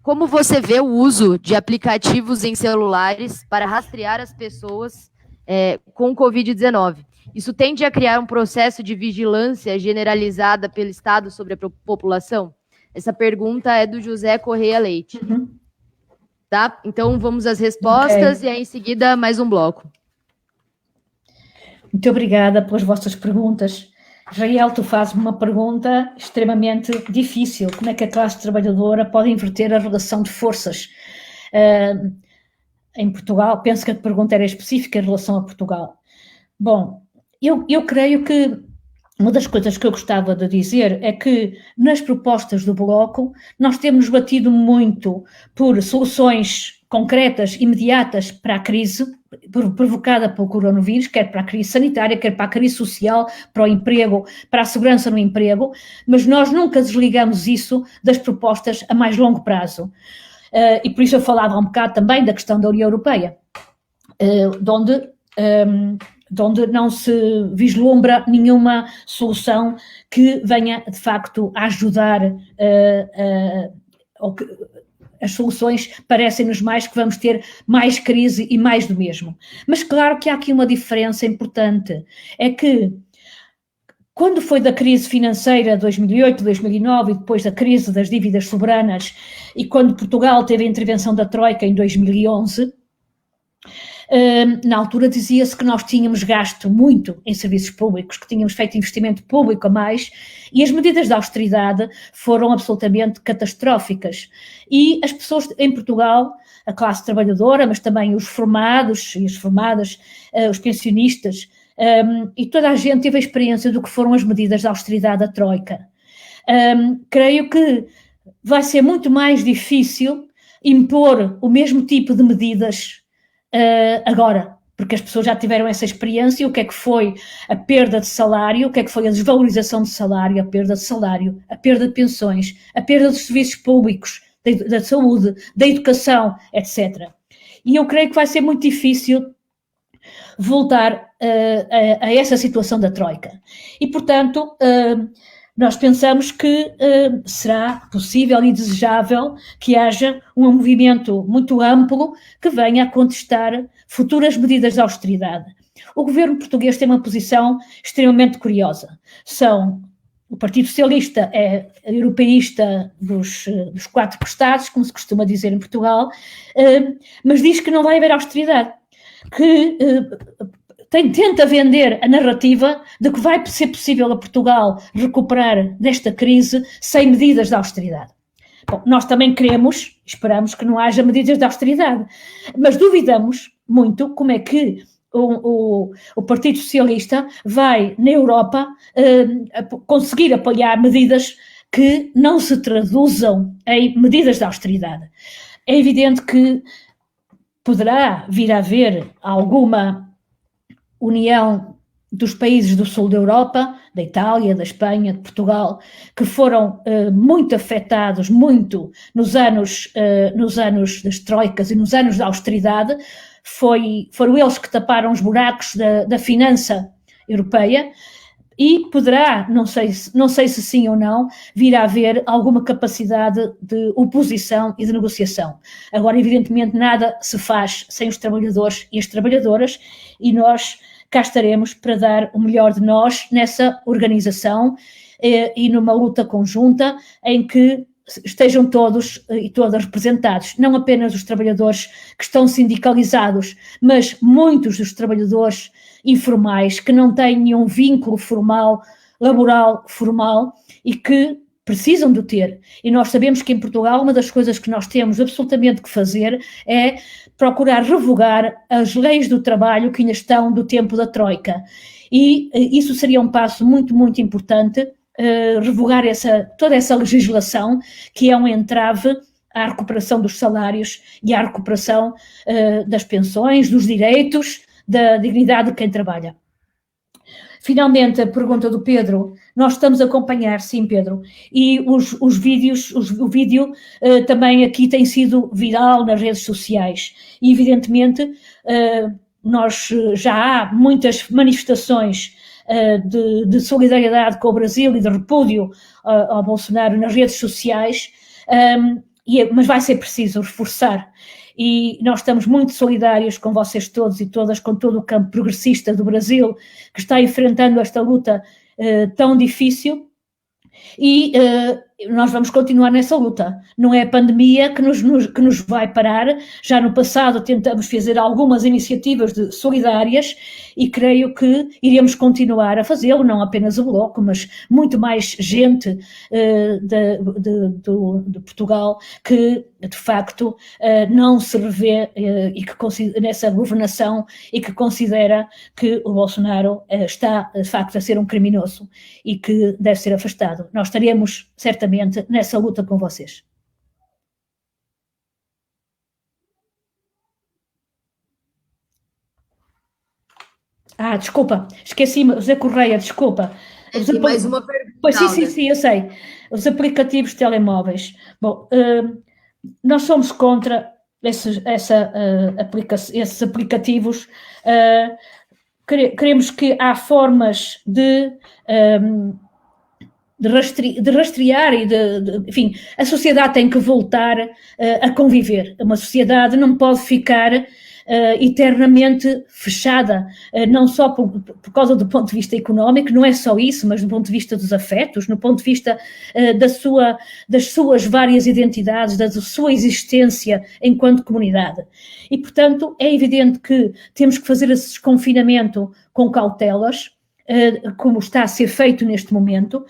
como você vê o uso de aplicativos em celulares para rastrear as pessoas com Covid-19? Isso tende a criar um processo de vigilância generalizada pelo Estado sobre a população? Essa pergunta é do José Correia Leite. Tá? Então, vamos às respostas e aí, em seguida, mais um bloco. Muito obrigada pelas vossas perguntas. Israel, tu fazes uma pergunta extremamente difícil. Como é que a classe trabalhadora pode inverter a relação de forças? Em Portugal, penso que a pergunta era específica em relação a Portugal. Bom, eu creio que uma das coisas que eu gostava de dizer é que nas propostas do Bloco nós temos batido muito por soluções concretas, imediatas para a crise provocada pelo coronavírus, quer para a crise sanitária, quer para a crise social, para o emprego, para a segurança no emprego, mas nós nunca desligamos isso das propostas a mais longo prazo. E por isso eu falava um bocado também da questão da União Europeia, onde não se vislumbra nenhuma solução que venha, de facto, a ajudar. As soluções parecem-nos mais que vamos ter mais crise e mais do mesmo. Mas claro que há aqui uma diferença importante, é que quando foi da crise financeira de 2008, 2009 e depois da crise das dívidas soberanas e quando Portugal teve a intervenção da Troika em 2011, na altura dizia-se que nós tínhamos gasto muito em serviços públicos, que tínhamos feito investimento público a mais e as medidas de austeridade foram absolutamente catastróficas. E as pessoas em Portugal, a classe trabalhadora, mas também os formados e as formadas, os pensionistas, e toda a gente teve a experiência do que foram as medidas de austeridade da Troika. Creio que vai ser muito mais difícil impor o mesmo tipo de medidas agora, porque as pessoas já tiveram essa experiência, o que é que foi a perda de salário, o que é que foi a desvalorização de salário, a perda de salário, a perda de pensões, a perda dos serviços públicos, da saúde, da educação, etc. E eu creio que vai ser muito difícil voltar a essa situação da Troika. E, portanto, nós pensamos que será possível e desejável que haja um movimento muito amplo que venha a contestar futuras medidas de austeridade. O governo português tem uma posição extremamente curiosa. São o Partido Socialista é europeísta dos 4 costados, como se costuma dizer em Portugal, mas diz que não vai haver austeridade, que tenta vender a narrativa de que vai ser possível a Portugal recuperar desta crise sem medidas de austeridade. Bom, nós também esperamos que não haja medidas de austeridade, mas duvidamos muito como é que o Partido Socialista vai, na Europa, conseguir apoiar medidas que não se traduzam em medidas de austeridade. É evidente que poderá vir a haver alguma união dos países do sul da Europa, da Itália, da Espanha, de Portugal, que foram muito afetados, nos anos das troicas e nos anos da austeridade. Foram eles que taparam os buracos da finança europeia, e poderá, não sei se sim ou não, vir a haver alguma capacidade de oposição e de negociação. Agora, evidentemente, nada se faz sem os trabalhadores e as trabalhadoras, e nós cá estaremos para dar o melhor de nós nessa organização e numa luta conjunta em que estejam todos e todas representados, não apenas os trabalhadores que estão sindicalizados, mas muitos dos trabalhadores informais que não têm nenhum vínculo formal, laboral formal, e que precisam de ter. E nós sabemos que em Portugal uma das coisas que nós temos absolutamente que fazer é procurar revogar as leis do trabalho que ainda estão do tempo da Troika. E isso seria um passo muito, muito importante, revogar toda essa legislação que é um entrave à recuperação dos salários e à recuperação das pensões, dos direitos, da dignidade de quem trabalha. Finalmente, a pergunta do Pedro, nós estamos a acompanhar, sim, Pedro, e o vídeo também aqui tem sido viral nas redes sociais, e evidentemente nós já há muitas manifestações de solidariedade com o Brasil e de repúdio ao Bolsonaro nas redes sociais, mas vai ser preciso reforçar. E nós estamos muito solidários com vocês todos e todas, com todo o campo progressista do Brasil, que está enfrentando esta luta tão difícil, e nós vamos continuar nessa luta. Não é a pandemia que nos vai parar. Já no passado tentamos fazer algumas iniciativas solidárias e creio que iremos continuar a fazê-lo, não apenas o Bloco, mas muito mais gente de Portugal que, de facto, não se revê nessa governação e que considera que o Bolsonaro está, de facto, a ser um criminoso e que deve ser afastado. Nós estaremos, certamente, nessa luta com vocês. Desculpa, esqueci-me, José Correia, desculpa. Tem mais uma pergunta. Pois sim, eu sei. Os aplicativos de telemóveis. Bom, nós somos contra esses aplicativos. Queremos que há formas de rastrear e enfim, a sociedade tem que voltar a conviver. Uma sociedade não pode ficar eternamente fechada, não só por causa do ponto de vista económico, não é só isso, mas do ponto de vista dos afetos, no ponto de vista das suas várias identidades, da sua existência enquanto comunidade. E, portanto, é evidente que temos que fazer esse desconfinamento com cautelas, como está a ser feito neste momento,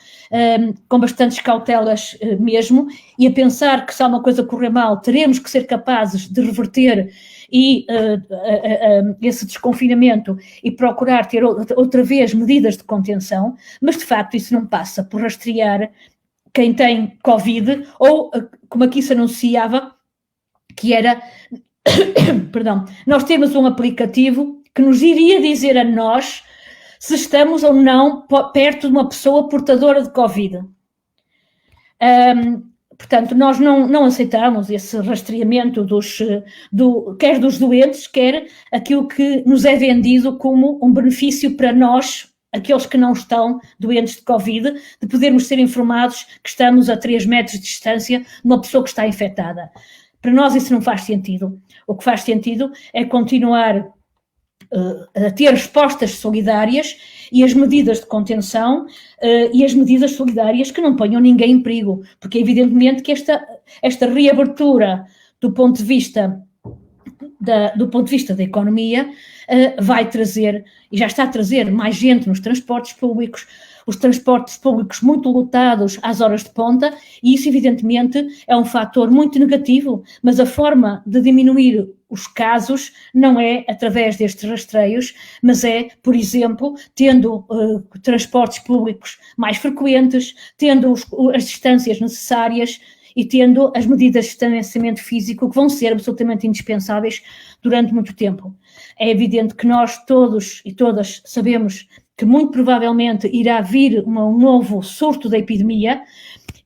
com bastantes cautelas mesmo, e a pensar que se há uma coisa correr mal, teremos que ser capazes de reverter esse desconfinamento e procurar ter outra vez medidas de contenção, mas de facto isso não passa por rastrear quem tem Covid, ou como aqui se anunciava, que era, perdão, nós temos um aplicativo que nos iria dizer a nós se estamos ou não perto de uma pessoa portadora de Covid. Portanto, nós não aceitamos esse rastreamento quer dos doentes, quer aquilo que nos é vendido como um benefício para nós, aqueles que não estão doentes de Covid, de podermos ser informados que estamos a 3 metros de distância de uma pessoa que está infectada. Para nós isso não faz sentido. O que faz sentido é continuar a ter respostas solidárias e as medidas de contenção e as medidas solidárias que não ponham ninguém em perigo, porque evidentemente que esta reabertura do ponto de vista da economia, vai trazer, e já está a trazer, mais gente nos transportes públicos, os transportes públicos muito lotados às horas de ponta, e isso evidentemente é um fator muito negativo, mas a forma de diminuir os casos não é através destes rastreios, mas é, por exemplo, tendo transportes públicos mais frequentes, tendo as distâncias necessárias, e tendo as medidas de distanciamento físico que vão ser absolutamente indispensáveis durante muito tempo. É evidente que nós todos e todas sabemos que muito provavelmente irá vir um novo surto da epidemia,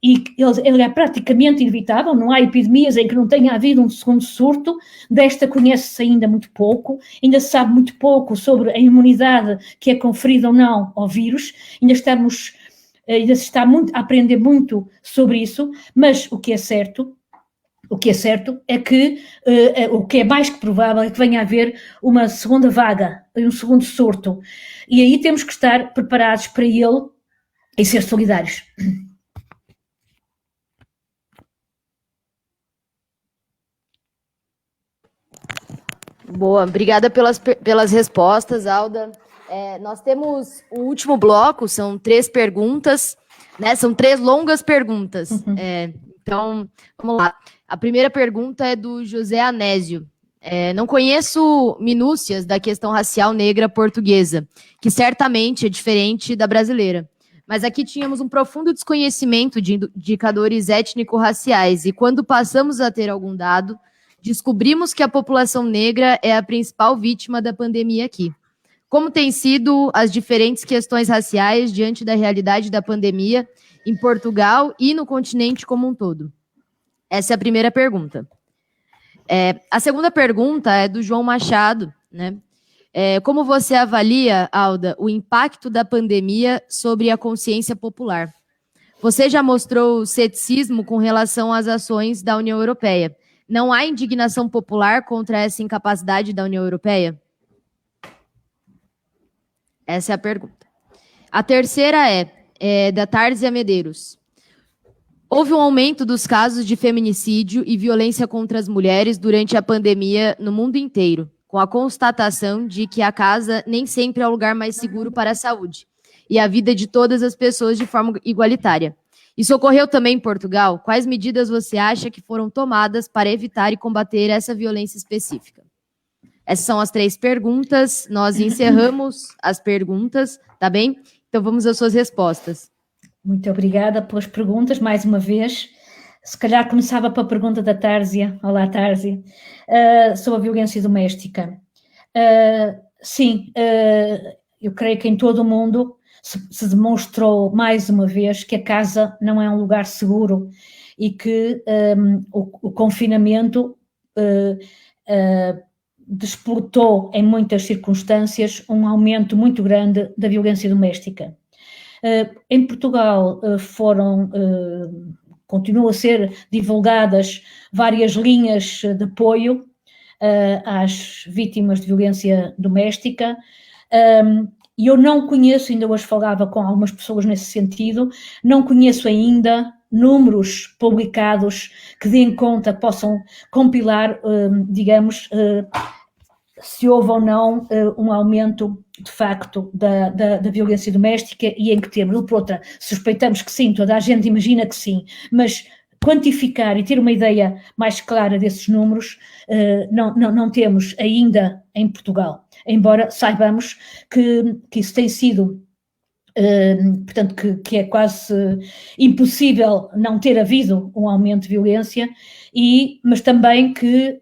e ele é praticamente inevitável, não há epidemias em que não tenha havido um segundo surto. Desta conhece-se ainda muito pouco, ainda se sabe muito pouco sobre a imunidade que é conferida ou não ao vírus, ainda se está a aprender muito sobre isso, mas o que é certo é que o que é mais que provável é que venha a haver uma segunda vaga, um segundo surto, e aí temos que estar preparados para ele e ser solidários. Boa, obrigada pelas respostas, Alda. Nós temos o último bloco, são 3 perguntas, né? São 3 longas perguntas. Então, vamos lá. A primeira pergunta é do José Anésio. Não conheço minúcias da questão racial negra portuguesa, que certamente é diferente da brasileira. Mas aqui tínhamos um profundo desconhecimento de indicadores étnico-raciais, e quando passamos a ter algum dado, descobrimos que a população negra é a principal vítima da pandemia aqui. Como têm sido as diferentes questões raciais diante da realidade da pandemia em Portugal e no continente como um todo? Essa é a primeira pergunta. A segunda pergunta é do João Machado, né? Como você avalia, Alda, o impacto da pandemia sobre a consciência popular? Você já mostrou ceticismo com relação às ações da União Europeia. Não há indignação popular contra essa incapacidade da União Europeia? Essa é a pergunta. A terceira é da Tárzia Medeiros. Houve um aumento dos casos de feminicídio e violência contra as mulheres durante a pandemia no mundo inteiro, com a constatação de que a casa nem sempre é o lugar mais seguro para a saúde e a vida de todas as pessoas de forma igualitária. Isso ocorreu também em Portugal? Quais medidas você acha que foram tomadas para evitar e combater essa violência específica? Essas são as 3 perguntas. Nós encerramos as perguntas, tá bem? Então vamos às suas respostas. Muito obrigada pelas perguntas, mais uma vez. Se calhar começava pela pergunta da Tárzia. Olá, Tárzia. Sobre a violência doméstica. Sim, eu creio que em todo o mundo se demonstrou mais uma vez que a casa não é um lugar seguro e que o confinamento despertou em muitas circunstâncias um aumento muito grande da violência doméstica. Em Portugal continuam a ser divulgadas várias linhas de apoio às vítimas de violência doméstica, e eu não conheço, ainda hoje falava com algumas pessoas nesse sentido, não conheço ainda números publicados que deem conta, possam compilar, digamos, se houve ou não um aumento, de facto, da violência doméstica e em que termos. Por outra, suspeitamos que sim, toda a gente imagina que sim, mas quantificar e ter uma ideia mais clara desses números não temos ainda em Portugal, embora saibamos que isso tem sido, portanto, que é quase impossível não ter havido um aumento de violência, mas também que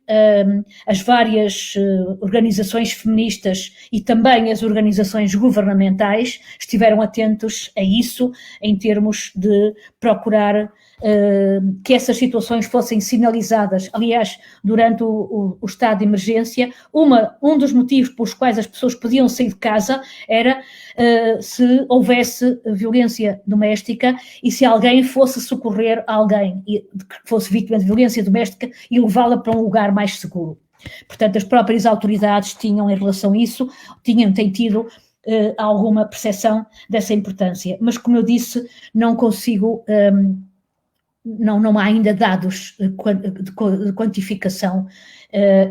as várias organizações feministas e também as organizações governamentais estiveram atentos a isso, em termos de procurar que essas situações fossem sinalizadas. Aliás, durante o estado de emergência, um dos motivos pelos quais as pessoas podiam sair de casa era se houvesse violência doméstica e se alguém fosse socorrer alguém que fosse vítima de violência doméstica e levá-la para um lugar mais seguro. Portanto, as próprias autoridades tinham, em relação a isso, têm tido alguma percepção dessa importância. Mas, como eu disse, não consigo, não há ainda dados de quantificação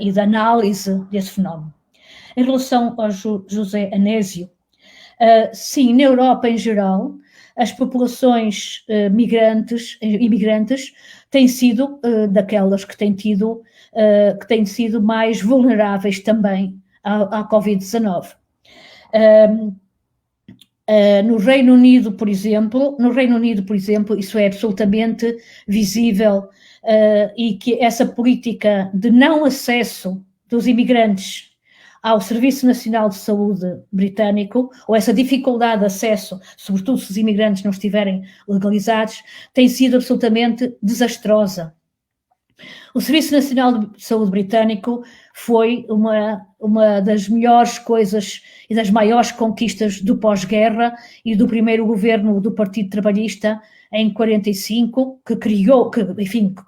e de análise desse fenómeno. Em relação ao José Anésio, sim, na Europa em geral, as populações imigrantes têm sido daquelas que têm sido mais vulneráveis também à Covid-19. No Reino Unido, por exemplo, isso é absolutamente visível, e que essa política de não acesso dos imigrantes ao Serviço Nacional de Saúde britânico, ou essa dificuldade de acesso, sobretudo se os imigrantes não estiverem legalizados, tem sido absolutamente desastrosa. O Serviço Nacional de Saúde britânico foi uma das melhores coisas e das maiores conquistas do pós-guerra e do primeiro governo do Partido Trabalhista em 45,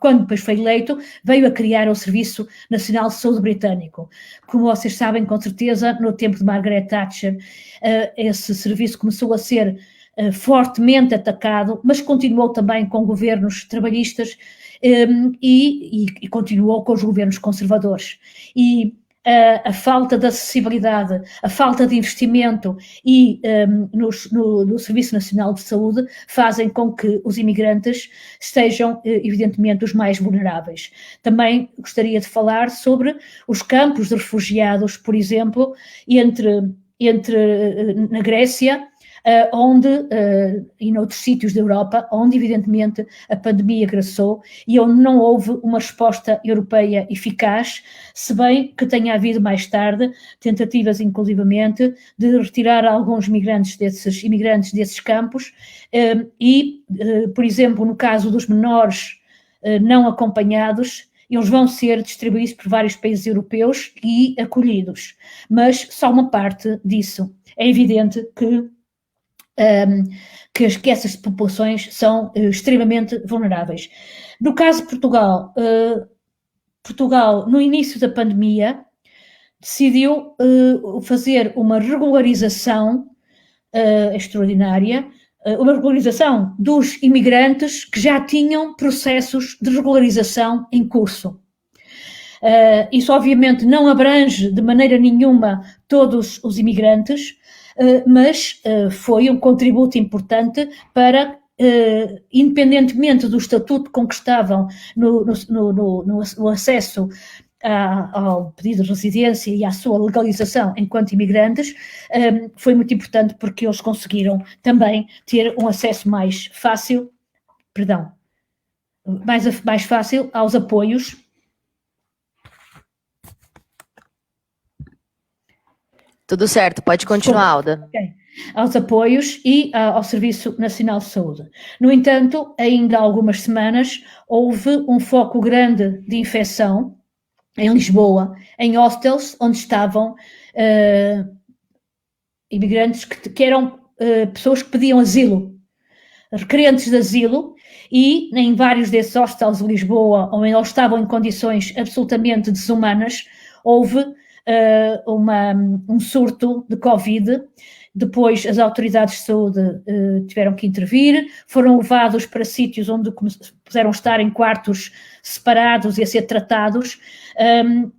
quando depois foi eleito, veio a criar o Serviço Nacional de Saúde britânico. Como vocês sabem, com certeza, no tempo de Margaret Thatcher, esse serviço começou a ser fortemente atacado, mas continuou também com governos trabalhistas, e continuou com os governos conservadores. E a falta de acessibilidade, a falta de investimento no Serviço Nacional de Saúde fazem com que os imigrantes sejam, evidentemente, os mais vulneráveis. Também gostaria de falar sobre os campos de refugiados, por exemplo, na Grécia, e noutros sítios da Europa, onde evidentemente a pandemia agressou e onde não houve uma resposta europeia eficaz, se bem que tenha havido mais tarde tentativas inclusivamente de retirar alguns imigrantes desses campos, por exemplo, no caso dos menores não acompanhados, eles vão ser distribuídos por vários países europeus e acolhidos, mas só uma parte disso. É evidente que essas populações são extremamente vulneráveis. No caso de Portugal, Portugal, no início da pandemia, decidiu fazer uma regularização extraordinária, uma regularização dos imigrantes que já tinham processos de regularização em curso. Isso obviamente não abrange de maneira nenhuma todos os imigrantes, mas foi um contributo importante para, independentemente do estatuto com que estavam no acesso ao pedido de residência e à sua legalização enquanto imigrantes, foi muito importante porque eles conseguiram também ter um acesso mais fácil aos apoios. Tudo certo, pode continuar, Alda. Okay. Aos apoios e ao Serviço Nacional de Saúde. No entanto, ainda há algumas semanas, houve um foco grande de infecção em Lisboa, em hostels, onde estavam imigrantes que eram pessoas que pediam asilo, requerentes de asilo, e em vários desses hostels de Lisboa, onde eles estavam em condições absolutamente desumanas, houve um surto de Covid. Depois as autoridades de saúde tiveram que intervir, foram levados para sítios onde puderam estar em quartos separados e a ser tratados,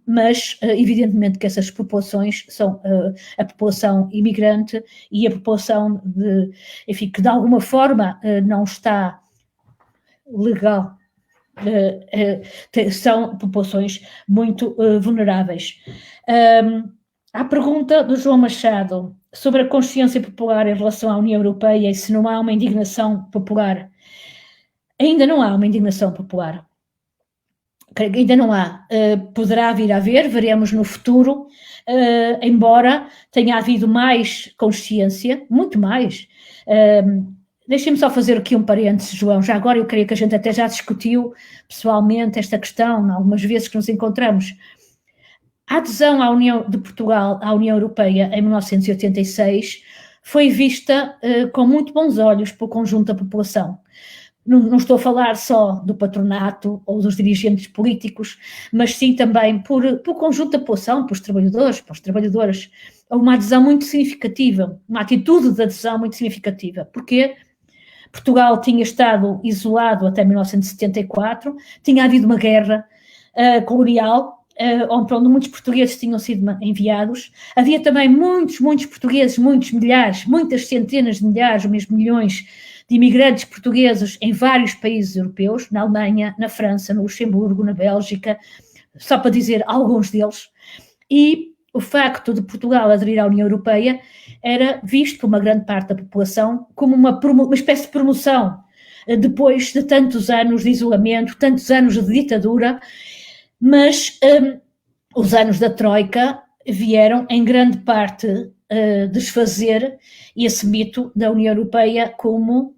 mas evidentemente que essas populações são a população imigrante e a população que de alguma forma não está legal. São populações muito vulneráveis. À pergunta do João Machado sobre a consciência popular em relação à União Europeia e se não há uma indignação popular, ainda não há uma indignação popular. Ainda não há. Poderá vir a haver, veremos no futuro, embora tenha havido mais consciência, muito mais. Deixem-me só fazer aqui um parênteses, João. Já agora eu creio que a gente até já discutiu pessoalmente esta questão, algumas vezes que nos encontramos. A adesão de Portugal à União Europeia em 1986 foi vista com muito bons olhos pelo conjunto da população, não estou a falar só do patronato ou dos dirigentes políticos, mas sim também por conjunto da população, pelos trabalhadores, pelas trabalhadoras, uma adesão muito significativa, uma atitude de adesão muito significativa. Porquê? Portugal tinha estado isolado até 1974, tinha havido uma guerra colonial, onde muitos portugueses tinham sido enviados. Havia também muitos portugueses, muitos milhares, muitas centenas de milhares, ou mesmo milhões de imigrantes portugueses em vários países europeus, na Alemanha, na França, no Luxemburgo, na Bélgica, só para dizer alguns deles. E o facto de Portugal aderir à União Europeia era visto por uma grande parte da população como uma espécie de promoção, depois de tantos anos de isolamento, tantos anos de ditadura, mas os anos da Troika vieram em grande parte desfazer esse mito da União Europeia como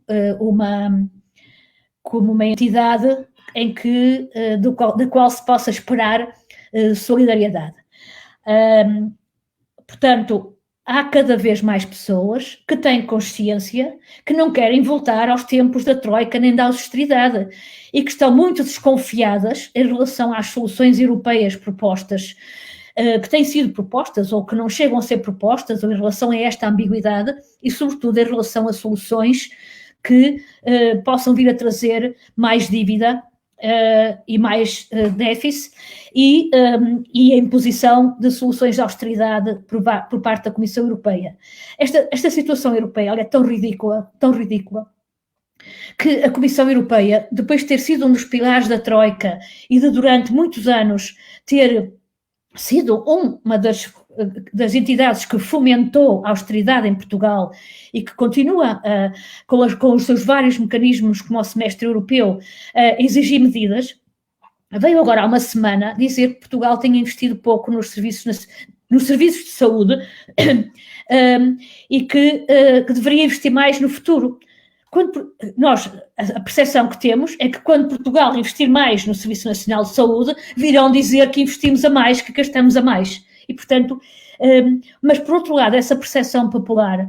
uma entidade em que, da qual se possa esperar solidariedade. Portanto, há cada vez mais pessoas que têm consciência que não querem voltar aos tempos da Troika nem da austeridade e que estão muito desconfiadas em relação às soluções europeias propostas, que têm sido propostas ou que não chegam a ser propostas, ou em relação a esta ambiguidade e, sobretudo, em relação a soluções que possam vir a trazer mais dívida e mais déficit e a imposição de soluções de austeridade por parte da Comissão Europeia. Esta situação europeia é tão ridícula, que a Comissão Europeia, depois de ter sido um dos pilares da Troika e de durante muitos anos ter sido uma das entidades que fomentou a austeridade em Portugal e que continua com os seus vários mecanismos, como o semestre europeu, a exigir medidas, veio agora há uma semana dizer que Portugal tem investido pouco nos serviços de saúde e que deveria investir mais no futuro. A percepção que temos é que quando Portugal investir mais no Serviço Nacional de Saúde, virão dizer que investimos a mais, que gastamos a mais. E, portanto, mas por outro lado, essa percepção popular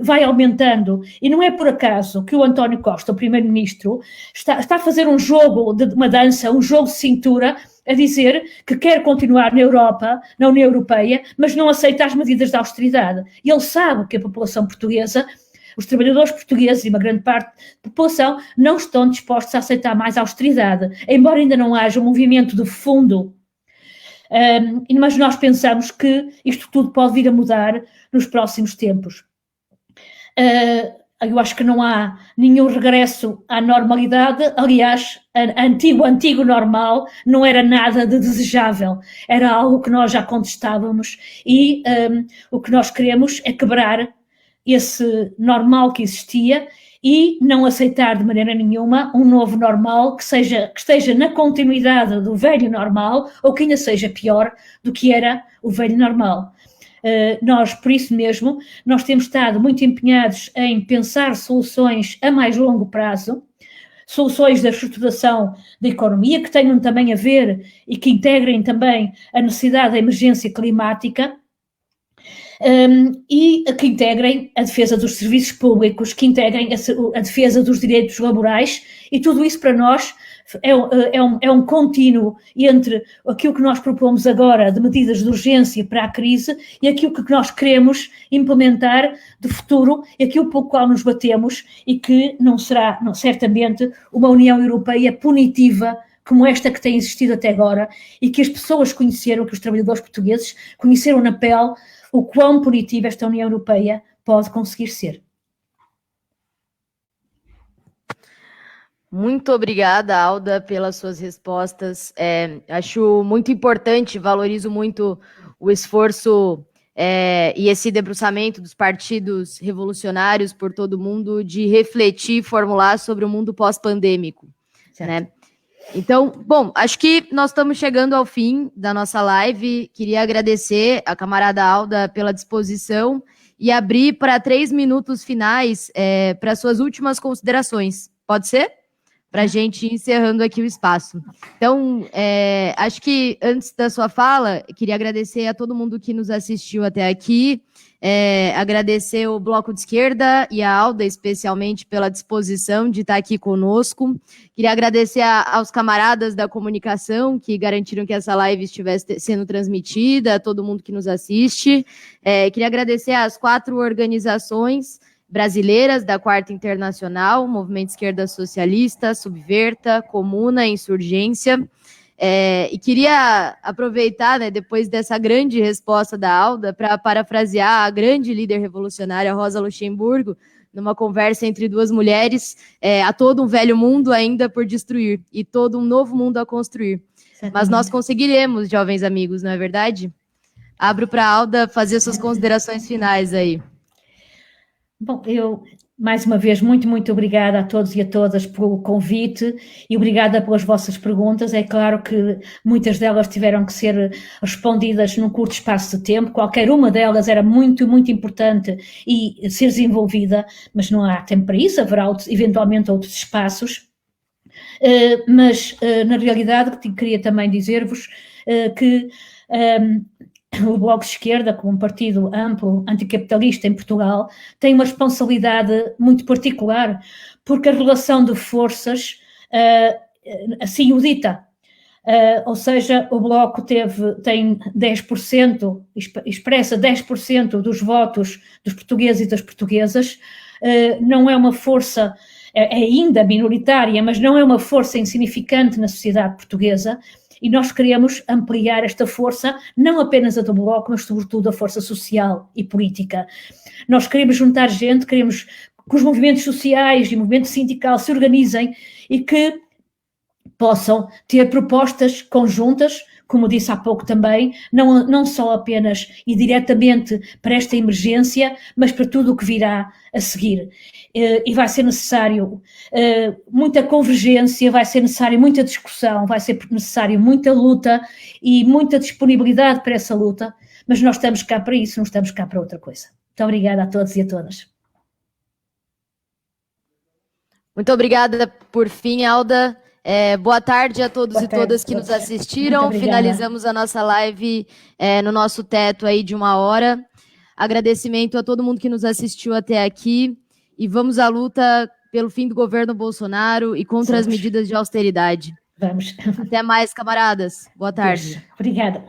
vai aumentando, e não é por acaso que o António Costa, o primeiro-ministro, está a fazer um jogo, uma dança, um jogo de cintura, a dizer que quer continuar na Europa, na União Europeia, mas não aceita as medidas de austeridade. E ele sabe que a população portuguesa, os trabalhadores portugueses e uma grande parte da população não estão dispostos a aceitar mais austeridade, embora ainda não haja um movimento de fundo. Mas nós pensamos que isto tudo pode vir a mudar nos próximos tempos. Eu acho que não há nenhum regresso à normalidade. Aliás, antigo normal não era nada de desejável, era algo que nós já contestávamos e o que nós queremos é quebrar esse normal que existia e não aceitar de maneira nenhuma um novo normal que esteja na continuidade do velho normal ou que ainda seja pior do que era o velho normal. Nós, por isso mesmo, nós temos estado muito empenhados em pensar soluções a mais longo prazo, soluções da estruturação da economia que tenham também a ver e que integrem também a necessidade da emergência climática, e que integrem a defesa dos serviços públicos, que integrem a defesa dos direitos laborais, e tudo isso para nós é um contínuo entre aquilo que nós propomos agora de medidas de urgência para a crise e aquilo que nós queremos implementar de futuro, e aquilo pelo qual nos batemos, e que não será certamente uma União Europeia punitiva como esta que tem existido até agora, e que as pessoas conheceram, que os trabalhadores portugueses conheceram na pele o quão punitiva esta União Europeia pode conseguir ser. Muito obrigada, Alda, pelas suas respostas. Acho muito importante, valorizo muito o esforço e esse debruçamento dos partidos revolucionários por todo o mundo de refletir e formular sobre o mundo pós-pandêmico, né? Então, bom, acho que nós estamos chegando ao fim da nossa live. Queria agradecer a camarada Alda pela disposição e abrir para 3 minutos finais para suas últimas considerações. Pode ser? para a gente ir encerrando aqui o espaço. Então, acho que antes da sua fala, queria agradecer a todo mundo que nos assistiu até aqui, agradecer o Bloco de Esquerda e a Alda, especialmente, pela disposição de estar aqui conosco. Queria agradecer aos camaradas da comunicação que garantiram que essa live estivesse sendo transmitida, a todo mundo que nos assiste. Queria agradecer às 4 organizações brasileiras da Quarta Internacional, Movimento Esquerda Socialista, Subverta, Comuna, Insurgência. E queria aproveitar, né, depois dessa grande resposta da Alda, para parafrasear a grande líder revolucionária Rosa Luxemburgo, numa conversa entre 2 mulheres, há todo um velho mundo ainda por destruir e todo um novo mundo a construir. Mas nós conseguiremos, jovens amigos, não é verdade? Abro para a Alda fazer suas considerações finais aí. Bom, eu, mais uma vez, muito, muito obrigada a todos e a todas pelo convite e obrigada pelas vossas perguntas. É claro que muitas delas tiveram que ser respondidas num curto espaço de tempo. Qualquer uma delas era muito, muito importante e ser desenvolvida, mas não há tempo para isso. Haverá eventualmente outros espaços. Mas, na realidade, queria também dizer-vos que o Bloco de Esquerda, como um partido amplo, anticapitalista em Portugal, tem uma responsabilidade muito particular, porque a relação de forças assim o dita. Ou seja, o Bloco tem 10%, expressa 10% dos votos dos portugueses e das portuguesas, não é uma força ainda minoritária, mas não é uma força insignificante na sociedade portuguesa, e nós queremos ampliar esta força, não apenas a do Bloco, mas sobretudo a força social e política. Nós queremos juntar gente, queremos que os movimentos sociais e o movimento sindical se organizem e que possam ter propostas conjuntas, como disse há pouco também, não só apenas e diretamente para esta emergência, mas para tudo o que virá a seguir. E vai ser necessário muita convergência, vai ser necessário muita discussão, vai ser necessário muita luta e muita disponibilidade para essa luta, mas nós estamos cá para isso, não estamos cá para outra coisa. Muito obrigada a todos e a todas. Muito obrigada por fim, Alda. Boa tarde a todos e todas que nos assistiram. Finalizamos a nossa live no nosso teto aí de 1 hora. Agradecimento a todo mundo que nos assistiu até aqui. E vamos à luta pelo fim do governo Bolsonaro e contra as medidas de austeridade. Vamos. Até mais, camaradas. Boa tarde. Obrigada.